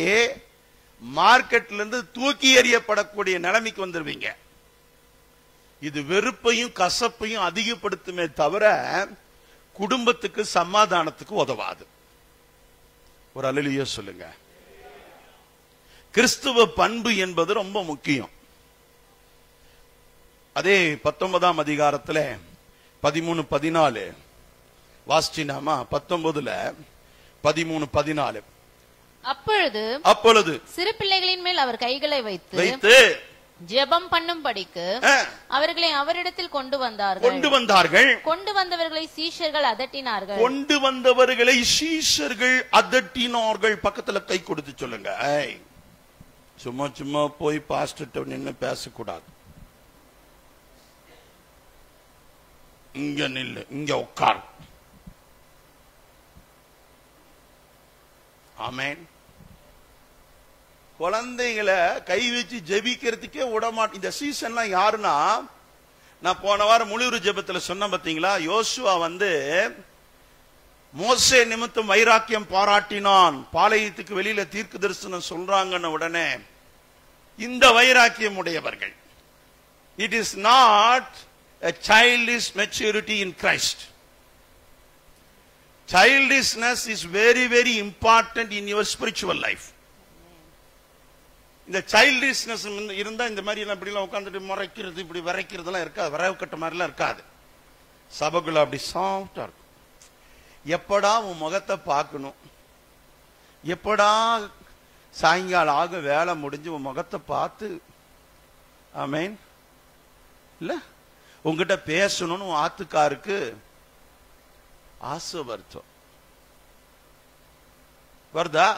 மார்க்கெட்ல இருந்து தூக்கி எறியப்படக்கூடிய நிலைமைக்கு வந்துருவீங்க. இது வெறுப்பையும் கசப்பையும் அதிகப்படுத்துமே தவிர குடும்பத்துக்கு சமாதானத்துக்கு உதவாது. ஒரு அல்லேலூயா சொல்லுங்க. கிறிஸ்துவ பண்பு என்பது ரொம்ப முக்கியம். அதே 19ஆம் அதிகாரத்துல 13-14 வாசிச்சினாமா? 19ல 13-14. அப்பொழுது சிறு பிள்ளைகளின் மேல் அவர் கைகளை வைத்து ஜெபம் பண்ணும்படிக்கு அவர்களை அவரிடத்தில் கொண்டு வந்தார்கள். கொண்டு வந்தவர்களை சீஷர்கள் அதட்டினார்கள். பக்கத்துல கை கொடுத்து சொல்லுங்க. சும்மா சும்மா போய் பாஸ்டர் நின்னு பேசக்கூடாது. இங்க நில்லு, இங்க உட்கார். ஆமென். குழந்தைகளை கை வச்சு ஜெபிக்கிறதுக்கே விடமாட்டேன். இந்த சீசன்லாம் யாருன்னா, நான் போன வாரம் முழுவரு ஜெபத்துல சொன்ன பாத்தீங்களா? யோசுவா வந்து மோசே நிமித்தம் வைராக்கியம் பாராட்டினான். பாளையத்துக்கு வெளியில தீர்க்க தரிசனம் சொல்றாங்கன்னு உடனே இந்த வைராக்கியம் உடையவர்கள். It is not a childish maturity in Christ. Childishness is very very important in your spiritual life. இந்த சைல்டிஷ்னஸ் இருந்தா இந்த மாதிரி எல்லாம் இப்படி எல்லாம் உட்காந்துட்டு முறைக்கிறது இப்படி வரைக்கிறதுலாம் இருக்காது. வரவு கட்ட மாதிரிலாம் இருக்காது. சபைக்குள்ள அப்படி சாஃப்டா இருக்கும். எப்படா உன் முகத்தை பார்க்கணும், எப்படா சாயங்காலம் ஆக வேலை முடிஞ்சு உன் முகத்தை பார்த்து ஆமேன் இல்ல உங்ககிட்ட பேசணும்னு உன் ஆத்துக்காருக்கு ஆசை வருத்தம் வருதா?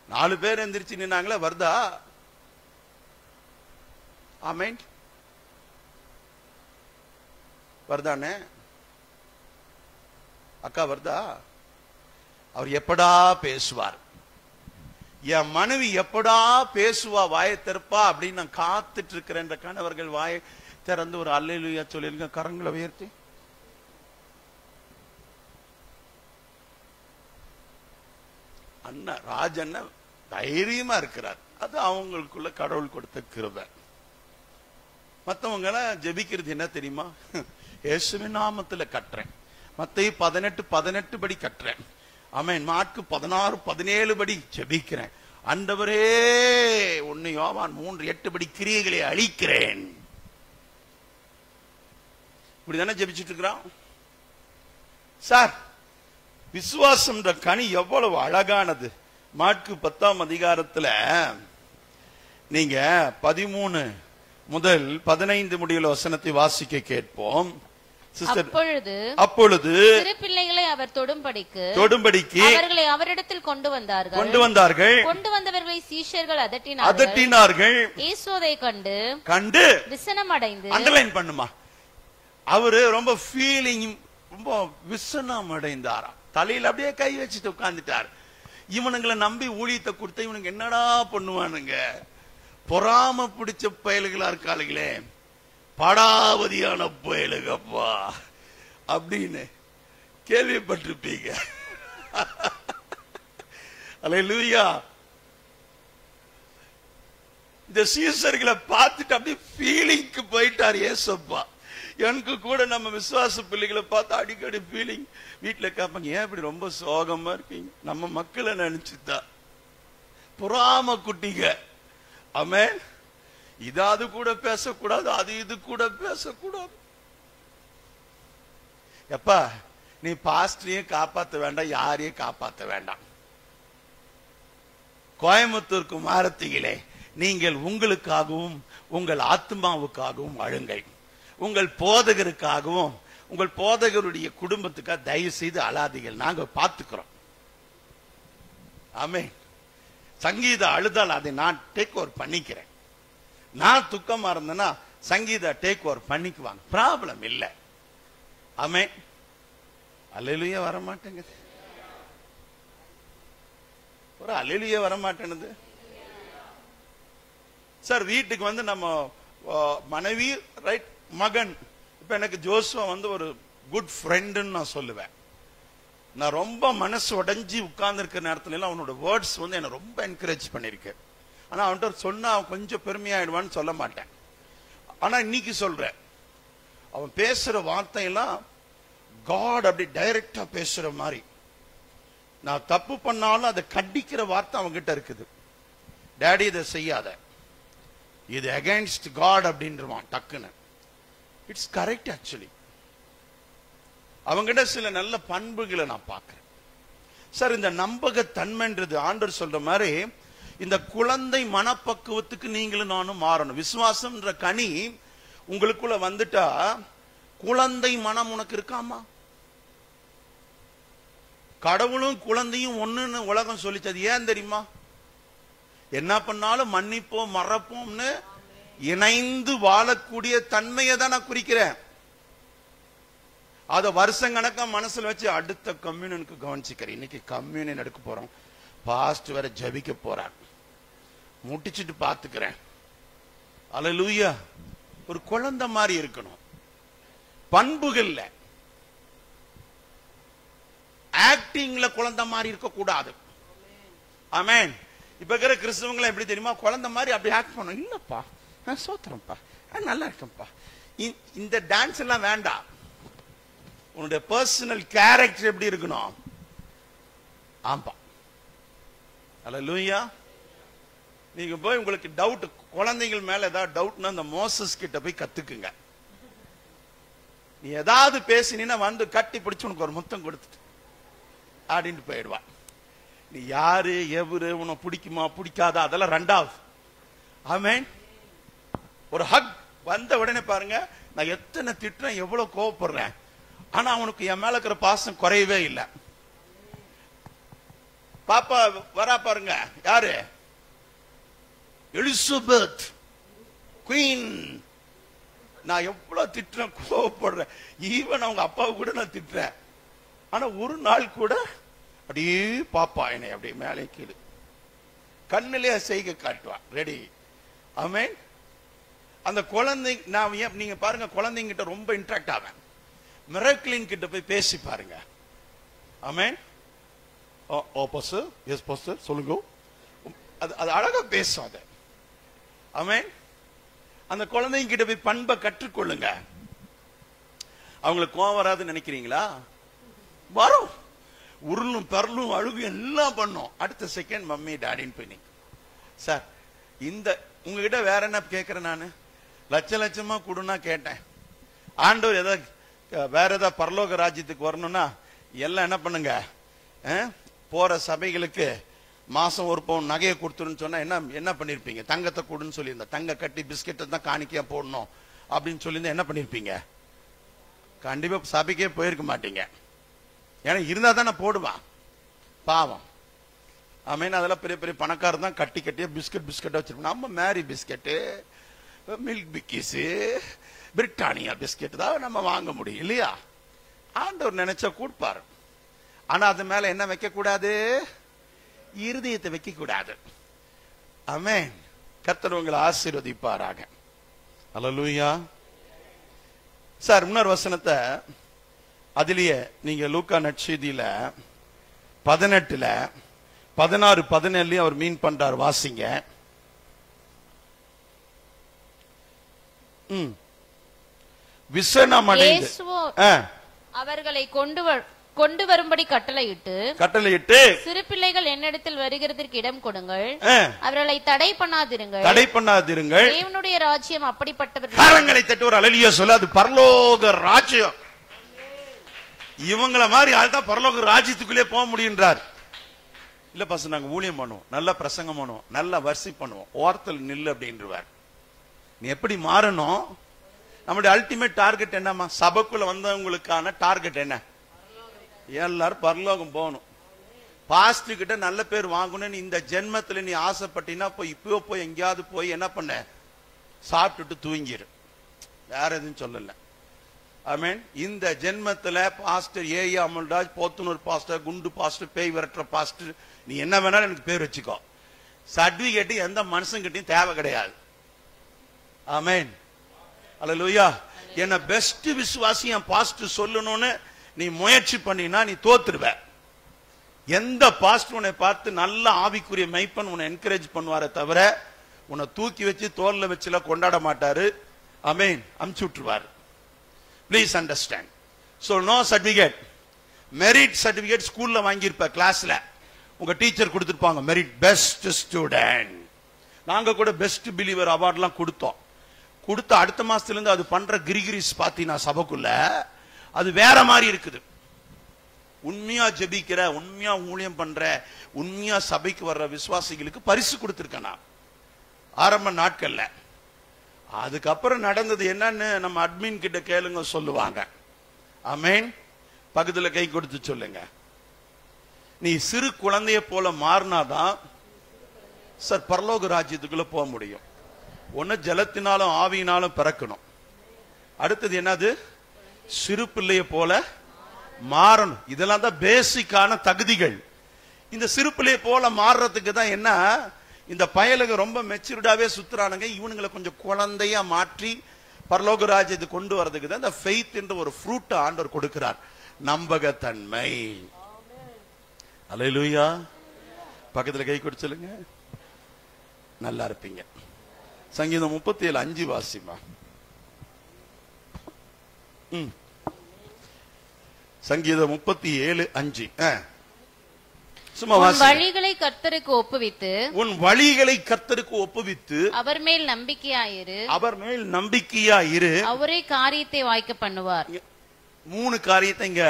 4 பேர் எந்திரிச்சு நின்னாங்களே, வருதா? ஆமேன் வருதானே? அக்கா வருதா? அவர் எப்படா பேசுவார், என் மனைவி எப்படா பேசுவா, வாயை திறப்பா அப்படின்னு நான் காத்துட்டு இருக்கிறேன். கணவர்கள் வாயை திறந்து ஒரு அல்லேலூயா சொல்லிருங்க, கரங்களை உயர்த்தி. அண்ணா ராஜண்ண தைரியமா இருக்கிறார். அது அவங்களுக்குள்ள கடவுள் கொடுத்த கிருபை. மற்றவங்க ஜெபிக்கிறது என்ன தெரியுமா? இயேசுவின் நாமத்துல கட்டுறேன், மத்தேயு 18:18 படி கட்டுறேன், ஆமென், மாற்கு 16:17 படி ஜெபிக்கிறேன், ஆண்டவரே 1 யோவான் 3:8 படி கிரியைகளை அழிக்கிறேன். இப்படிதானே ஜெபிச்சுட்டு இருக்கிறான். சார், விசுவாசம் கனி எவ்வளவு அழகானது. மாற்கு 10ஆம் அதிகாரத்துல நீங்க 13 முதல் 15 முடியுள்ள வசனத்தை வாசிக்க கேட்போம். அப்பொழுது சிறு பிள்ளைகளை அவர் தொடும்படிக்கு அவர்களை அவரிடத்தில் கொண்டு வந்தார்கள். கொண்டு வந்தவர்களை சீஷர்கள் அதட்டினார்கள். இயேசுவை கண்டு விசனம் அடைந்து, அண்டர்லைன் பண்ணுமா, அவரு ரொம்ப ஃபீலிங், ரொம்ப விசனம் அடைந்தாராம். தலையில அப்படியே கை வச்சுட்டு உட்கார்ந்துட்டார். இவனுங்களை நம்பி ஊழியத்தை கொடுத்த இவனுக்கு என்னடா பண்ணுவானுங்க, பொறாம பிடிச்ச பயல்களா இருக்காளுங்களே, படாவதியான பயலுகப்பா அப்படின்னு கேள்விப்பட்டிருப்பீங்க. அல்லேலூயா. இந்த சீசர்களை பார்த்துட்டு அப்படியே ஃபீலிங்க்கு போயிட்டார் ஏசப்பா. எனக்கு கூட நம்ம விசுவாச பிள்ளைகளை பார்த்து அடிக்கடி ஃபீலிங். வீட்டுல கேட்பாங்க, ஏன் இப்படி ரொம்ப சோகமா இருக்கீங்க? நம்ம மக்களை நினைச்சுதான், பொறாம குட்டிங்க. ஆமென். இதாவது கூட பேசக்கூடாது, அது இது கூட பேசக்கூடாது. எப்பா, நீ பாஸ்டரையும் காப்பாற்ற வேண்டாம், யாரையும் காப்பாற்ற வேண்டாம். கோயம்புத்தூர் குமாரத்திகளே, நீங்கள் உங்களுக்காகவும் உங்கள் ஆத்மாவுக்காகவும் அழுங்கள். உங்கள் போதகருக்காகவும் உங்கள் போதகருடைய குடும்பத்துக்காக தயவு செய்து அழாதீர்கள், நாங்க பார்த்துக்கிறோம். ஆமென். சங்கீதா அழுதால் அதை நான் டேக் ஓவர் பண்ணிக்கிறேன். நான் துக்கமா இருந்தேன்னா சங்கீதா டேக் ஓவர் பண்ணிக்குவாங்க, ப்ராப்ளம் இல்லை. ஆமென். அல்லேலூயா வர மாட்டேங்குது, ஒரு அல்லேலூயா வர மாட்டேங்குது. சார், வீட்டுக்கு வந்து நம்ம மனைவி ரைட், மகன். இப்ப எனக்கு ஜோசுவா வந்து ஒரு குட் ஃப்ரெண்டுன்னு நான் சொல்லுவேன். நான் ரொம்ப மனசு உடைஞ்சி உட்கார்ந்து இருக்கிற நேரத்துல எல்லாம் அவனோட வேர்ட்ஸ் வந்து என்ன ரொம்ப என்கரேஜ் பண்ணிருக்கேன். ஆனா அவன்கிட்ட சொன்னா அவன் கொஞ்சம் பெருமையாயிடுவான்னு சொல்ல மாட்டேன். ஆனா இன்னைக்கு சொல்றேன், அவன் பேசுற வார்த்தையெல்லாம் காட் அப்படி டைரக்டா பேசுற மாதிரி. நான் தப்பு பண்ணாலும் அதை கண்டிக்கிற வார்த்தை அவன்கிட்ட இருக்குது. டேடி இதை செய்யாத, இது அகைன்ஸ்ட் காட் அப்படின்றான் டக்குன்னு. It's correct. ஆக்சுவலி அவங்கிட்ட சில நல்ல பண்புகளை நான் பார்க்கிறேன். சார், இந்த நம்பகத்தன்மைன்றது ஆண்டவர் சொல்ற மாதிரி இந்த குழந்தை மனப்பக்குவத்துக்கு நீங்களும் நானும் மாறணும். விசுவாசம்ன்ற கனி உங்களுக்குள்ள வந்துட்டா குழந்தை மனம் உனக்கு இருக்காமா? கடவுளும் குழந்தையும் ஒண்ணுன்னு உலகம் சொல்லிச்சது ஏன் தெரியுமா? என்ன பண்ணாலும் மன்னிப்போம் மறப்போம்னு இணைந்து வாழக்கூடிய தன்மையை தான் நான் குறிக்கிறேன். அத வருஷம் கணக்கா மனசுல வச்சு அடுத்த கம்யூனியனுக்கு கவனிச்சுக்கிறேன். இன்னைக்கு கம்யூனியன் எடுக்க போறோம், பாஸ்ட் வேற ஜபிக்க போறார், முட்டிச்சுட்டு பாத்துக்கிறேன். அல்லேலூயா. ஒரு குழந்தை மாதிரி இருக்கணும், பண்புகள்ல ஆக்டிங்ல குழந்தை மாதிரி இருக்க கூடாது. ஆமென். இப்ப இருக்கிற கிறிஸ்தவங்களை எப்படி தெரியுமா, குழந்தை மாதிரி அப்படி ஆக்ட் பண்ணும். இல்லப்பா, நான் சோத்திரம்ப்பா, நல்லா இருக்கேன்ப்பா, இந்த டான்ஸ் எல்லாம் வேண்டாம். உன்னுடைய பர்சனல் கேரக்டர் எப்படி இருக்கணும்? ஆம்பா. அல்லேலூயா. நீங்க போய் உங்களுக்கு டவுட், குழந்தைகள் மேல ஏதாவது டவுட்னா அந்த மோசஸ் கிட்ட போய் கத்துக்குங்க. நீ ஏதாவது பேசினா வந்து கட்டி பிடிச்சு உனக்கு ஒரு முத்தம் கொடுத்துட்டு அப்படின்னு போயிடுவா. நீ யாரு எவரு, உன்னை பிடிக்குமா பிடிக்காதா அதெல்லாம் ரெண்டாவது. ஆமென். ஒரு ஹக் வந்த உடனே பாருங்க, நான் எத்தனை திட்டுறேன், எவ்வளவு கோவப்படுறேன், ஆனா அவனுக்கு என் மேல இருக்கிற பாசம் குறையவே இல்லை. பாப்பா வரா பாருங்க, யாரு? Elizabeth queen. நான் எவ்வளவு திட்டுறேன், கோவப்படுறேன், ஈவன் அவங்க அப்பாவை கூட நான் திட்டுறேன், ஆனா ஒரு நாள் கூட அப்படியே பாப்பா என்னை அப்படியே மேலே கீழே கண்ணிலே செய்கை காட்டுவா. ரெடி. ஆமென். அந்த குழந்தை நான் நீங்க பாருங்க, குழந்தைங்கிட்ட ரொம்ப இன்ட்ராக்ட் ஆவேன். மிரக்கிளின் கிட்ட போய் பேசி பாருங்க. ஆமென். ஓ பாஸ்டர், எஸ் பாஸ்டர் சொல்லுங்க. அது அழகா பேசும் அது. ஆமென். அந்த குழந்தைங்க கிட்ட போய் பண்பை கற்றுக்கொள்ளுங்க. அவங்களுக்கு கோவம் வராதுன்னு நினைக்கிறீங்களா? வரும். உருளும் பரலும் அழுகு எல்லாம் பண்ணும். அடுத்த செகண்ட் மம்மி டாடின்னு போய் நிற்கும். சார் இந்த உங்ககிட்ட வேற என்ன கேட்கிறேன், நான் லட்ச லட்சமா கொடுன்னா கேட்டேன். ஆண்டவர் ஏதாவது வேற ஏதாவது பரலோக ராஜ்யத்துக்கு வரணும்னா எல்லாம் என்ன பண்ணுங்க, போற சபைகளுக்கு மாசம் ஒரு பவுன் நகையை கொடுத்துருன்னு சொன்னா என்ன பண்ணிருப்பீங்க? தங்கத்தை கொடுன்னு சொல்லியிருந்தா, தங்க கட்டி பிஸ்கெட்டை தான் காணிக்கையா போடணும் அப்படின்னு சொல்லியிருந்தா என்ன பண்ணிருப்பீங்க? கண்டிப்பா சபைக்கே போயிருக்க மாட்டீங்க. ஏன்னா இருந்தா தானே போடுவான், பாவம். ஆமீன். அதெல்லாம் பெரிய பெரிய பணக்காரர் தான் கட்டி கட்டியா பிஸ்கெட் வச்சிருப்போம். நம்ம மேரி பிஸ்கெட்டு, மில்க் பிக்கிஸு, பிரிட்டானியா பிஸ்கெட் தான் நம்ம வாங்க முடியும் இல்லையா? ஆண்டவர் நினைச்சா கொடுப்பாரு. ஆனா அது மேல என்ன வைக்க கூடாது? இருதயத்தை வைக்க கூடாது. ஆமென். கர்த்தர் உங்களை ஆசீர்வதிப்பாராக. அல்லேலூயா. சார் இன்னொரு வசனத்தை அதிலேயே நீங்க லூக்கா நற்செய்தியில 18 16 17 அவர் மீன் பண்றார், வாசிங்க. விசனம் அடைந்து அவர்களை கொண்டு வரும்படி கட்டளையிட்டு சிறு பிள்ளைகள் என்னிடத்தில் வருகிறதற்கு இடம் கொடுங்கள், அவர்களை தடை பண்ணாதிருங்கள், தேவனுடைய ராஜ்யம் அப்படிப்பட்டவர்கள். கரங்களை தட்டி ஒரு அல்லேலூயா சொல்ல. அது பரலோக ராஜ்யம். இவங்கள மாதிரி ஆள் தான் பரலோக ராஜ்யத்துக்குள்ளே போக முடியுன்றார். இல்ல பாஸ்டர் நாங்க ஊழியம் பண்ணுவோம், நல்ல பிரசங்கம் பண்ணுவோம், நல்ல வர்ஷிப் பண்ணுவோம், ஓரத்தில் நில்லு அப்படின்றார். நீ எப்படி மாறணும்? நம்முடைய அல்டிமேட் டார்கெட் என்னமா? சபைக்குள்ள வந்தவங்களுக்கான டார்கெட் என்ன? எல்லாரும் பரலோகம் போகணும். பாஸ்டர் கிட்ட நல்ல பேர் வாங்கணும்னு இந்த ஜென்மத்துல நீ ஆசைப்பட்டீங்கன்னா இப்போ போய் எங்கேயாவது போய் என்ன பண்ண, சாப்பிட்டுட்டு தூங்கிரு. வேற எதுவும் சொல்லல. ஆமென். இந்த ஜென்மத்துல பாஸ்டர் ஏயா அமல்ராஜ், போத்தனூர் பாஸ்டர், குண்டு பாஸ்டர், பேய் விரட்டுற பாஸ்டர், நீ என்ன வேணாலும் எனக்கு பேர் வச்சுக்கோ. சர்டிபிகேட் எந்த மனுஷங்கிட்டையும் தேவை கிடையாது. ஆமென். அல்லேலூயா. என்ன பெஸ்ட் விசுவாசி என் பாஸ்டர் சொல்லணும்னு நீ முயற்சி பண்ணினா நீ தோத்துருவ. எந்த பாஸ்டர் உன்னை பார்த்து நல்ல ஆவிக்குரிய மைப்பன் உன்னை என்கரேஜ் பண்ணுவாரே தவிர உன்னை தூக்கி வச்சு தோல்ல வச்சுலாம் கொண்டாட மாட்டாரு. ஆமென். அமுச்சு விட்டுருவாரு. Please understand. So no certificate. Merit certificate ஸ்கூல்ல வாங்கியிருப்ப, கிளாஸ்ல உங்க டீச்சர் கொடுத்திருப்பாங்க, மெரிட் பெஸ்ட் ஸ்டூடெண்ட். நாங்க கூட பெஸ்ட் பிலீவர் அவார்ட்லாம் கொடுத்தோம். கொடுத்த அடுத்த மாசத்துல இருந்து அது பண்ற கிரிகிரிஸ் பாத்தீங்கன்னா சபைக்குள்ள அது வேற மாதிரி இருக்குது. உண்மையா ஜெபிக்கிற, உண்மையா ஊழியம் பண்ற, உண்மையா சபைக்கு வர்ற விசுவாசிகளுக்கு பரிசு கொடுத்திருக்கேன் நான் ஆரம்ப நாட்கள்ல. அதுக்கப்புறம் நடந்தது என்னன்னு நம்ம அட்மின் கிட்ட கேளுங்க, சொல்லுவாங்க. ஆமென். பக்கத்துல கை கொடுத்து சொல்லுங்க. நீ சிறு குழந்தைய போல மாறினாதான் சார் பரலோக ராஜ்யத்துக்குள்ள போக முடியும். ஒன்னு ஜலத்தினாலும் ஆவியினாலும் பிறக்கணும். அடுத்தது என்னது? சிறு பிள்ளைய போல மாறணும். இதெல்லாம் தான் பேசிக்கான தகுதிகள். இந்த சிறு பிள்ளைய போல மாறுறதுக்கு தான் என்ன, இந்த பயலுக்கு ரொம்ப மெச்சூர்டாவே சுத்துறானுங்க. இவனுங்களை கொஞ்சம் குழந்தையா மாற்றி பரலோக ராஜ்யத்துக்கு கொண்டு வரதுக்கு தான் இந்த ஃபெய்த் என்ற ஒரு ஃப்ரூட் ஆண்டவர் கொடுக்கிறார். நம்பகத்தன்மை. அல்லேலூயா. பக்கத்துல கை கொடுத்து சொல்லுங்க, நல்லா இருப்பீங்க. சங்கீதம் 37:5 வாசிமா. சங்கீதம் 37:5. வழிகளை கர்த்தருக்கு ஒப்புவித்து, உன் வழிகளை கர்த்தருக்கு ஒப்புவித்து அவர் மேல் நம்பிக்கையாயிரு, அவர் மேல் நம்பிக்கையாயிரு, அவரே காரியத்தை வாய்க்க பண்ணுவார். 3 காரியத்தை இங்க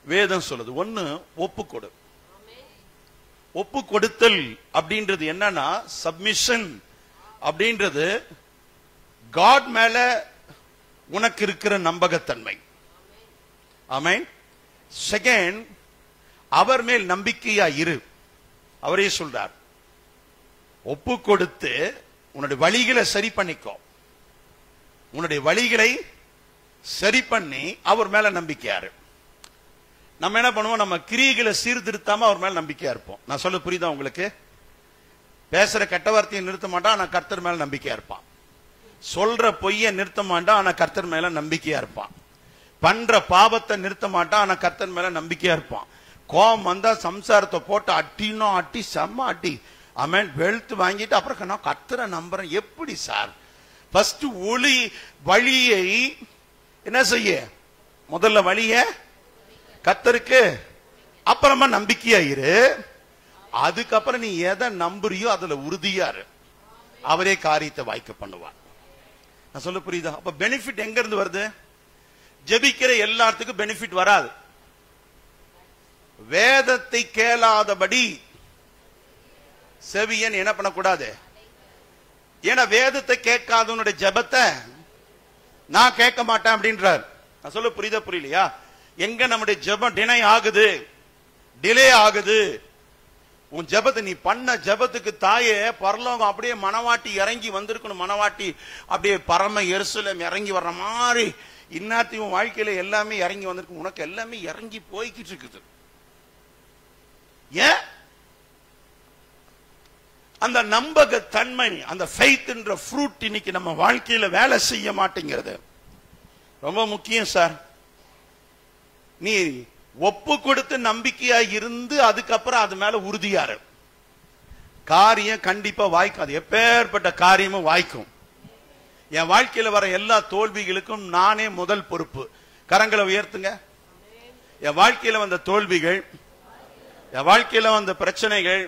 வேதம் சொல்லுது. ஒன்னு, ஒப்புக்கொடு. ஒப்பு கொடுத்தல் அப்படின்றது என்னன்னா சப்மிஷன் அப்படின்றது காட் மேல உனக்கு இருக்கிற நம்பகத்தன்மை. ஆமென். செகண்ட், அவர் மேல் நம்பிக்கையா இரு. அவரே சொல்றார், ஒப்பு கொடுத்து உன்னுடைய வழிகளை சரி பண்ணிக்கோ. உன்னுடைய வழிகளை சரி பண்ணி அவர் மேல நம்பிக்கையாரு. நம்ம என்ன பண்ணுவோம், நம்ம கிரியைகளை சீர்திருத்தாம அவர் மேல நம்பிக்கையா இருப்போம். நான் சொல்ல புரியுதா உங்களுக்கு? பேசுற கெட்ட வார்த்தையை நிறுத்த மாட்டான், ஆனா கர்த்தர் மேல நம்பிக்கையா இருப்பான். சொல்ற பொய்யை நிறுத்த மாட்டான், ஆனா கர்த்தர் மேல நம்பிக்கையா இருப்பான். பண்ற பாவத்தை நிறுத்த மாட்டான், ஆனா கர்த்தர் மேல நம்பிக்கையா இருப்பான். கோபம் வந்தா சம்சாரத்தை போட்டு அட்டினோம், அட்டி செம்ம அட்டி, ஆமென், வெளுத்து வாங்கிட்டு அப்புறம் நான் கர்த்தரை நம்புறேன். எப்படி சார்? ஃபர்ஸ்ட் ஒளி வழியை என்ன செய்ய? முதல்ல வழிய கர்த்தருக்கு, அப்புறமா நம்பிக்கையாயிரு. அதுக்கப்புறம் நீ எதை நம்புறியோ அதுல உறுதியாரு. அவரே காரியத்தை வாய்க்க பண்ணுவார். நான் சொல்ல புரியுதா? அப்ப பெனிஃபிட் எங்க இருந்து வருது? ஜெபிக்கிற எல்லாத்துக்கும் பெனிஃபிட் வராது. வேதத்தை கேளாதபடி செவியன் என்ன பண்ணக்கூடாது? ஏன்னா வேதத்தை கேட்காதவனுடைய ஜெபத்தை நான் கேட்க மாட்டேன் அப்படின்றார். நான் சொல்ல புரியுதா புரியலையா? எங்க நம்முடைய ஜெபம் டினை ஆகுது, டிலே ஆகுது. உன் ஜெபத்தை நீ பண்ண ஜெபத்துக்கு தாயே பரலோகம் அப்படியே மனவாட்டி இறங்கி வந்திருக்கணும். மனவாட்டி அப்படியே பரம எருசலேம் இறங்கி வர்ற மாதிரி இன்னாத்தையும் வாழ்க்கையில எல்லாமே இறங்கி வந்திருக்கு. உனக்கு எல்லாமே இறங்கி போய்கிட்டு இருக்குது. ஏன்? அந்த நம்பகத்தன்மை, அந்த ஃபெய்த்ன்ற ஃப்ரூட் இன்னைக்கு நம்ம வாழ்க்கையில வேலை செய்ய மாட்டேங்கிறது. ரொம்ப முக்கியம் சார். நீ ஒப்பு கொடுத்து நம்பிக்கையா இருந்து அதுக்கப்புறம் அது மேல உறுதியாரு. காரியம் கண்டிப்பா வாய்க்காது. எப்பேற்பட்ட காரியமும் வாய்க்கும். என் வாழ்க்கையில வர எல்லா தோல்விகளுக்கும் நானே முதல் பொறுப்பு. கரங்களை உயர்த்துங்க. என் வாழ்க்கையில வந்த தோல்விகள், என் வாழ்க்கையில வந்த பிரச்சனைகள்,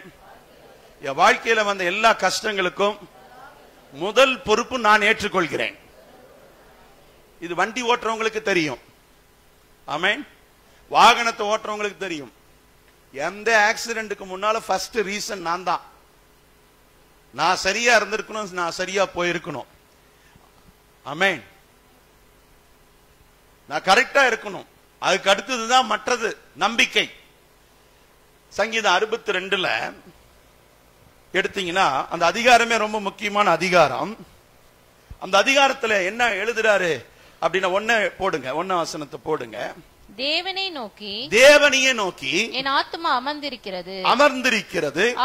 என் வாழ்க்கையில வந்த எல்லா கஷ்டங்களுக்கும் முதல் பொறுப்பு நான் ஏற்றுக்கொள்கிறேன். இது வண்டி ஓட்டுறவங்களுக்கு தெரியும். ஆமென். வாகனத்தை ஓட்டுறவங்களுக்கு தெரியும். எந்த ஆக்சிடென்ட்டுக்கு முன்னால ஃபர்ஸ்ட் ரீசன் நான் தான். நான் சரியா இருந்திருக்கணும், நான் சரியா போயிருக்கணும். ஆமென். நான் கரெக்டா இருக்கணும். அதுக்கு அடுத்ததுதான் மற்றது நம்பிக்கை. சங்கீதம் 62ல எடுத்தீங்கன்னா அந்த அதிகாரமே ரொம்ப முக்கியமான அதிகாரம். அந்த அதிகாரத்துல என்ன எழுதுறாரு அப்படின்னா, ஒன்ன போடுங்க, 1 வசனத்தை போடுங்க. தேவனையே நோக்கி என் ஆத்துமா அமர்ந்திருக்கிறது,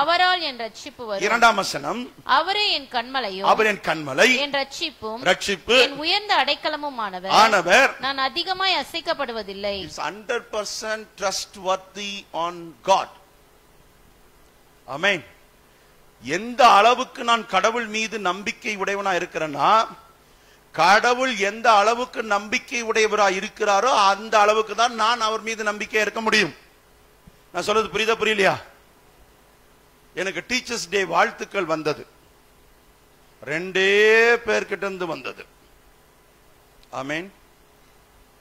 அவரால் என் ரட்சிப்பு வரும். 2ஆம் வசனம், அவரே என் கன்மலையும், அவர் என் கன்மலை, என் ரட்சிப்பு, என் உயர்ந்த அடைக்கலமும் ஆனவர், நான் அதிகமாய் அசைக்கப்படுவதில்லை. 100% trustworthy on God. ஆமென். எந்த அளவுக்கு நான் கடவுள் மீது நம்பிக்கை உடையவனா இருக்கிறேன்னா, கடவுள் எந்த அளவுக்கு நம்பிக்கை உடையவரா இருக்கிறாரோ அந்த அளவுக்கு தான் நான் அவர் மீது நம்பிக்கை இருக்க முடியும். நான் சொல்றது புரியுதா புரியலையா? எனக்கு டீச்சர்ஸ் டே வாழ்த்துக்கள் வந்தது. 2 பேர்கிட்ட இருந்து வந்தது. ஆமென்.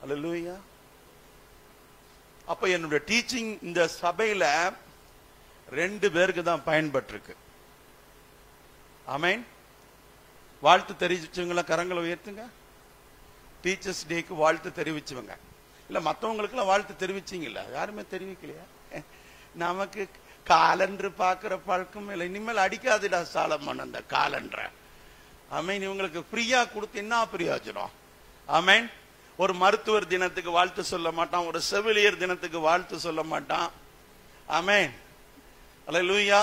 அல்லேலூயா. அப்ப என்னுடைய டீச்சிங் இந்த சபையில 2 பேருக்கு தான் பயன்பட்டிருக்கு. ஆமென். வாழ்த்து தெரிவிச்சவங்கள கரங்களை உயர்த்துங்க. டீச்சர்ஸ் டேக்கு வாழ்த்து தெரிவிச்சவங்க. இல்ல மற்றவங்களுக்கு வாழ்த்து தெரிவிச்சீங்கல்ல? யாருமே தெரிவிக்கலையா? நமக்கு காலண்டர் பாக்குற பழக்கம் இல்லை. இனிமேல் அடிக்காதுடா சாலமன் அந்த காலண்டரை. ஆமென். இவங்களுக்கு ஃப்ரீயா கொடுத்து என்ன பிரயோஜனம்? ஆமென். ஒரு மருத்துவர் தினத்துக்கு வாழ்த்து சொல்ல மாட்டான், ஒரு செவிலியர் தினத்துக்கு வாழ்த்து சொல்ல மாட்டான். ஆமென். அல்லேலூயா.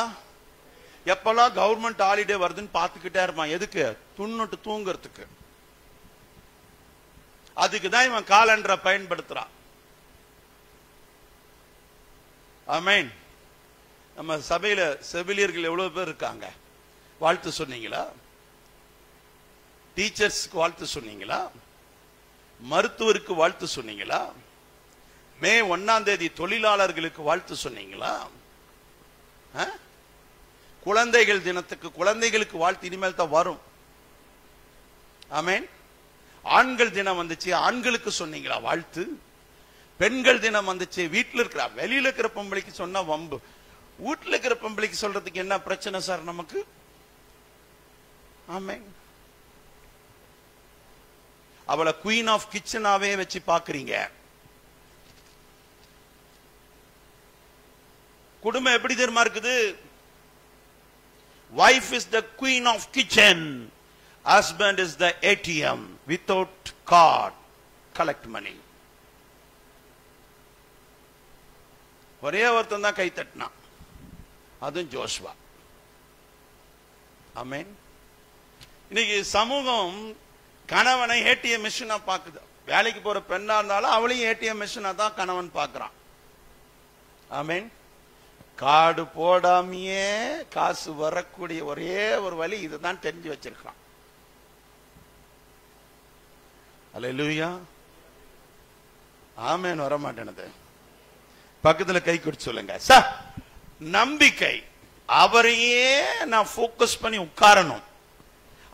எப்பெல்லாம் கவர்மெண்ட் ஹாலிடே வருதுன்னு பார்த்துக்கிட்டே இருப்பான். எதுக்கு? துண்ணுட்டு தூங்குறதுக்கு. அதுக்குதான் இவன் காலண்டரை பயன்படுத்துறான். ஆமென். நம்ம சபையில செவிலியர்கள் எவ்வளவு பேர் இருக்காங்க? வாழ்த்து சொன்னீங்களா? டீச்சர்ஸ்க்கு வாழ்த்து சொன்னீங்களா? மருத்துவருக்கு வாழ்த்து சொன்னீங்களா? மே 1ஆம் தேதி தொழிலாளர்களுக்கு வாழ்த்து சொன்னீங்களா? குழந்தைகள் தினத்துக்கு குழந்தைகளுக்கு வாழ்த்து இனிமேல் தான் வரும். ஆமென். ஆண்கள் தினம் வந்துச்சு, ஆண்களுக்கு சொன்னீங்களா வாழ்த்து? பெண்கள் தினம் வந்துச்சு, வீட்டில் இருக்கிற வெளியில இருக்கிற பொம்பளைக்கு சொன்னா வம்பு, வீட்டில் இருக்கிற பொம்பளைக்கு சொல்றதுக்கு என்ன பிரச்சனை சார் நமக்கு? ஆமென். அவளை குயின் ஆஃப் கிச்சனாவே வச்சு பாக்குறீங்க. குடும்பம் எப்படி தெரியுமா இருக்குது? Wife is the queen of kitchen, husband is the ATM, without card collect money. ஒரே ஒருத்தன் தான் கை தட்டினான், அதுவும் ஜோஷ்வா. ஆமென். இன்னைக்கு சமூகம் கணவனை ஏடிஎம் மிஷினா பாக்குது. வேலைக்கு போற பெண்ணா இருந்தாலும் அவளையும் ஏடிஎம் மிஷினா தான் கணவன் பார்க்கிறான். ஆமென். கார்டு போடாமையே காசு வரக்கூடிய ஒரே ஒரு வழி இதுதான் தெரிஞ்சு வச்சிருக்கான். அல்லேலூயா. ஆமென். வர மாட்டேனது. பக்கத்துல கை கொடுத்து சொல்லுங்க, சார் நம்பிக்கை அவரையே நான் போக்கஸ் பண்ணி உட்காரணும்.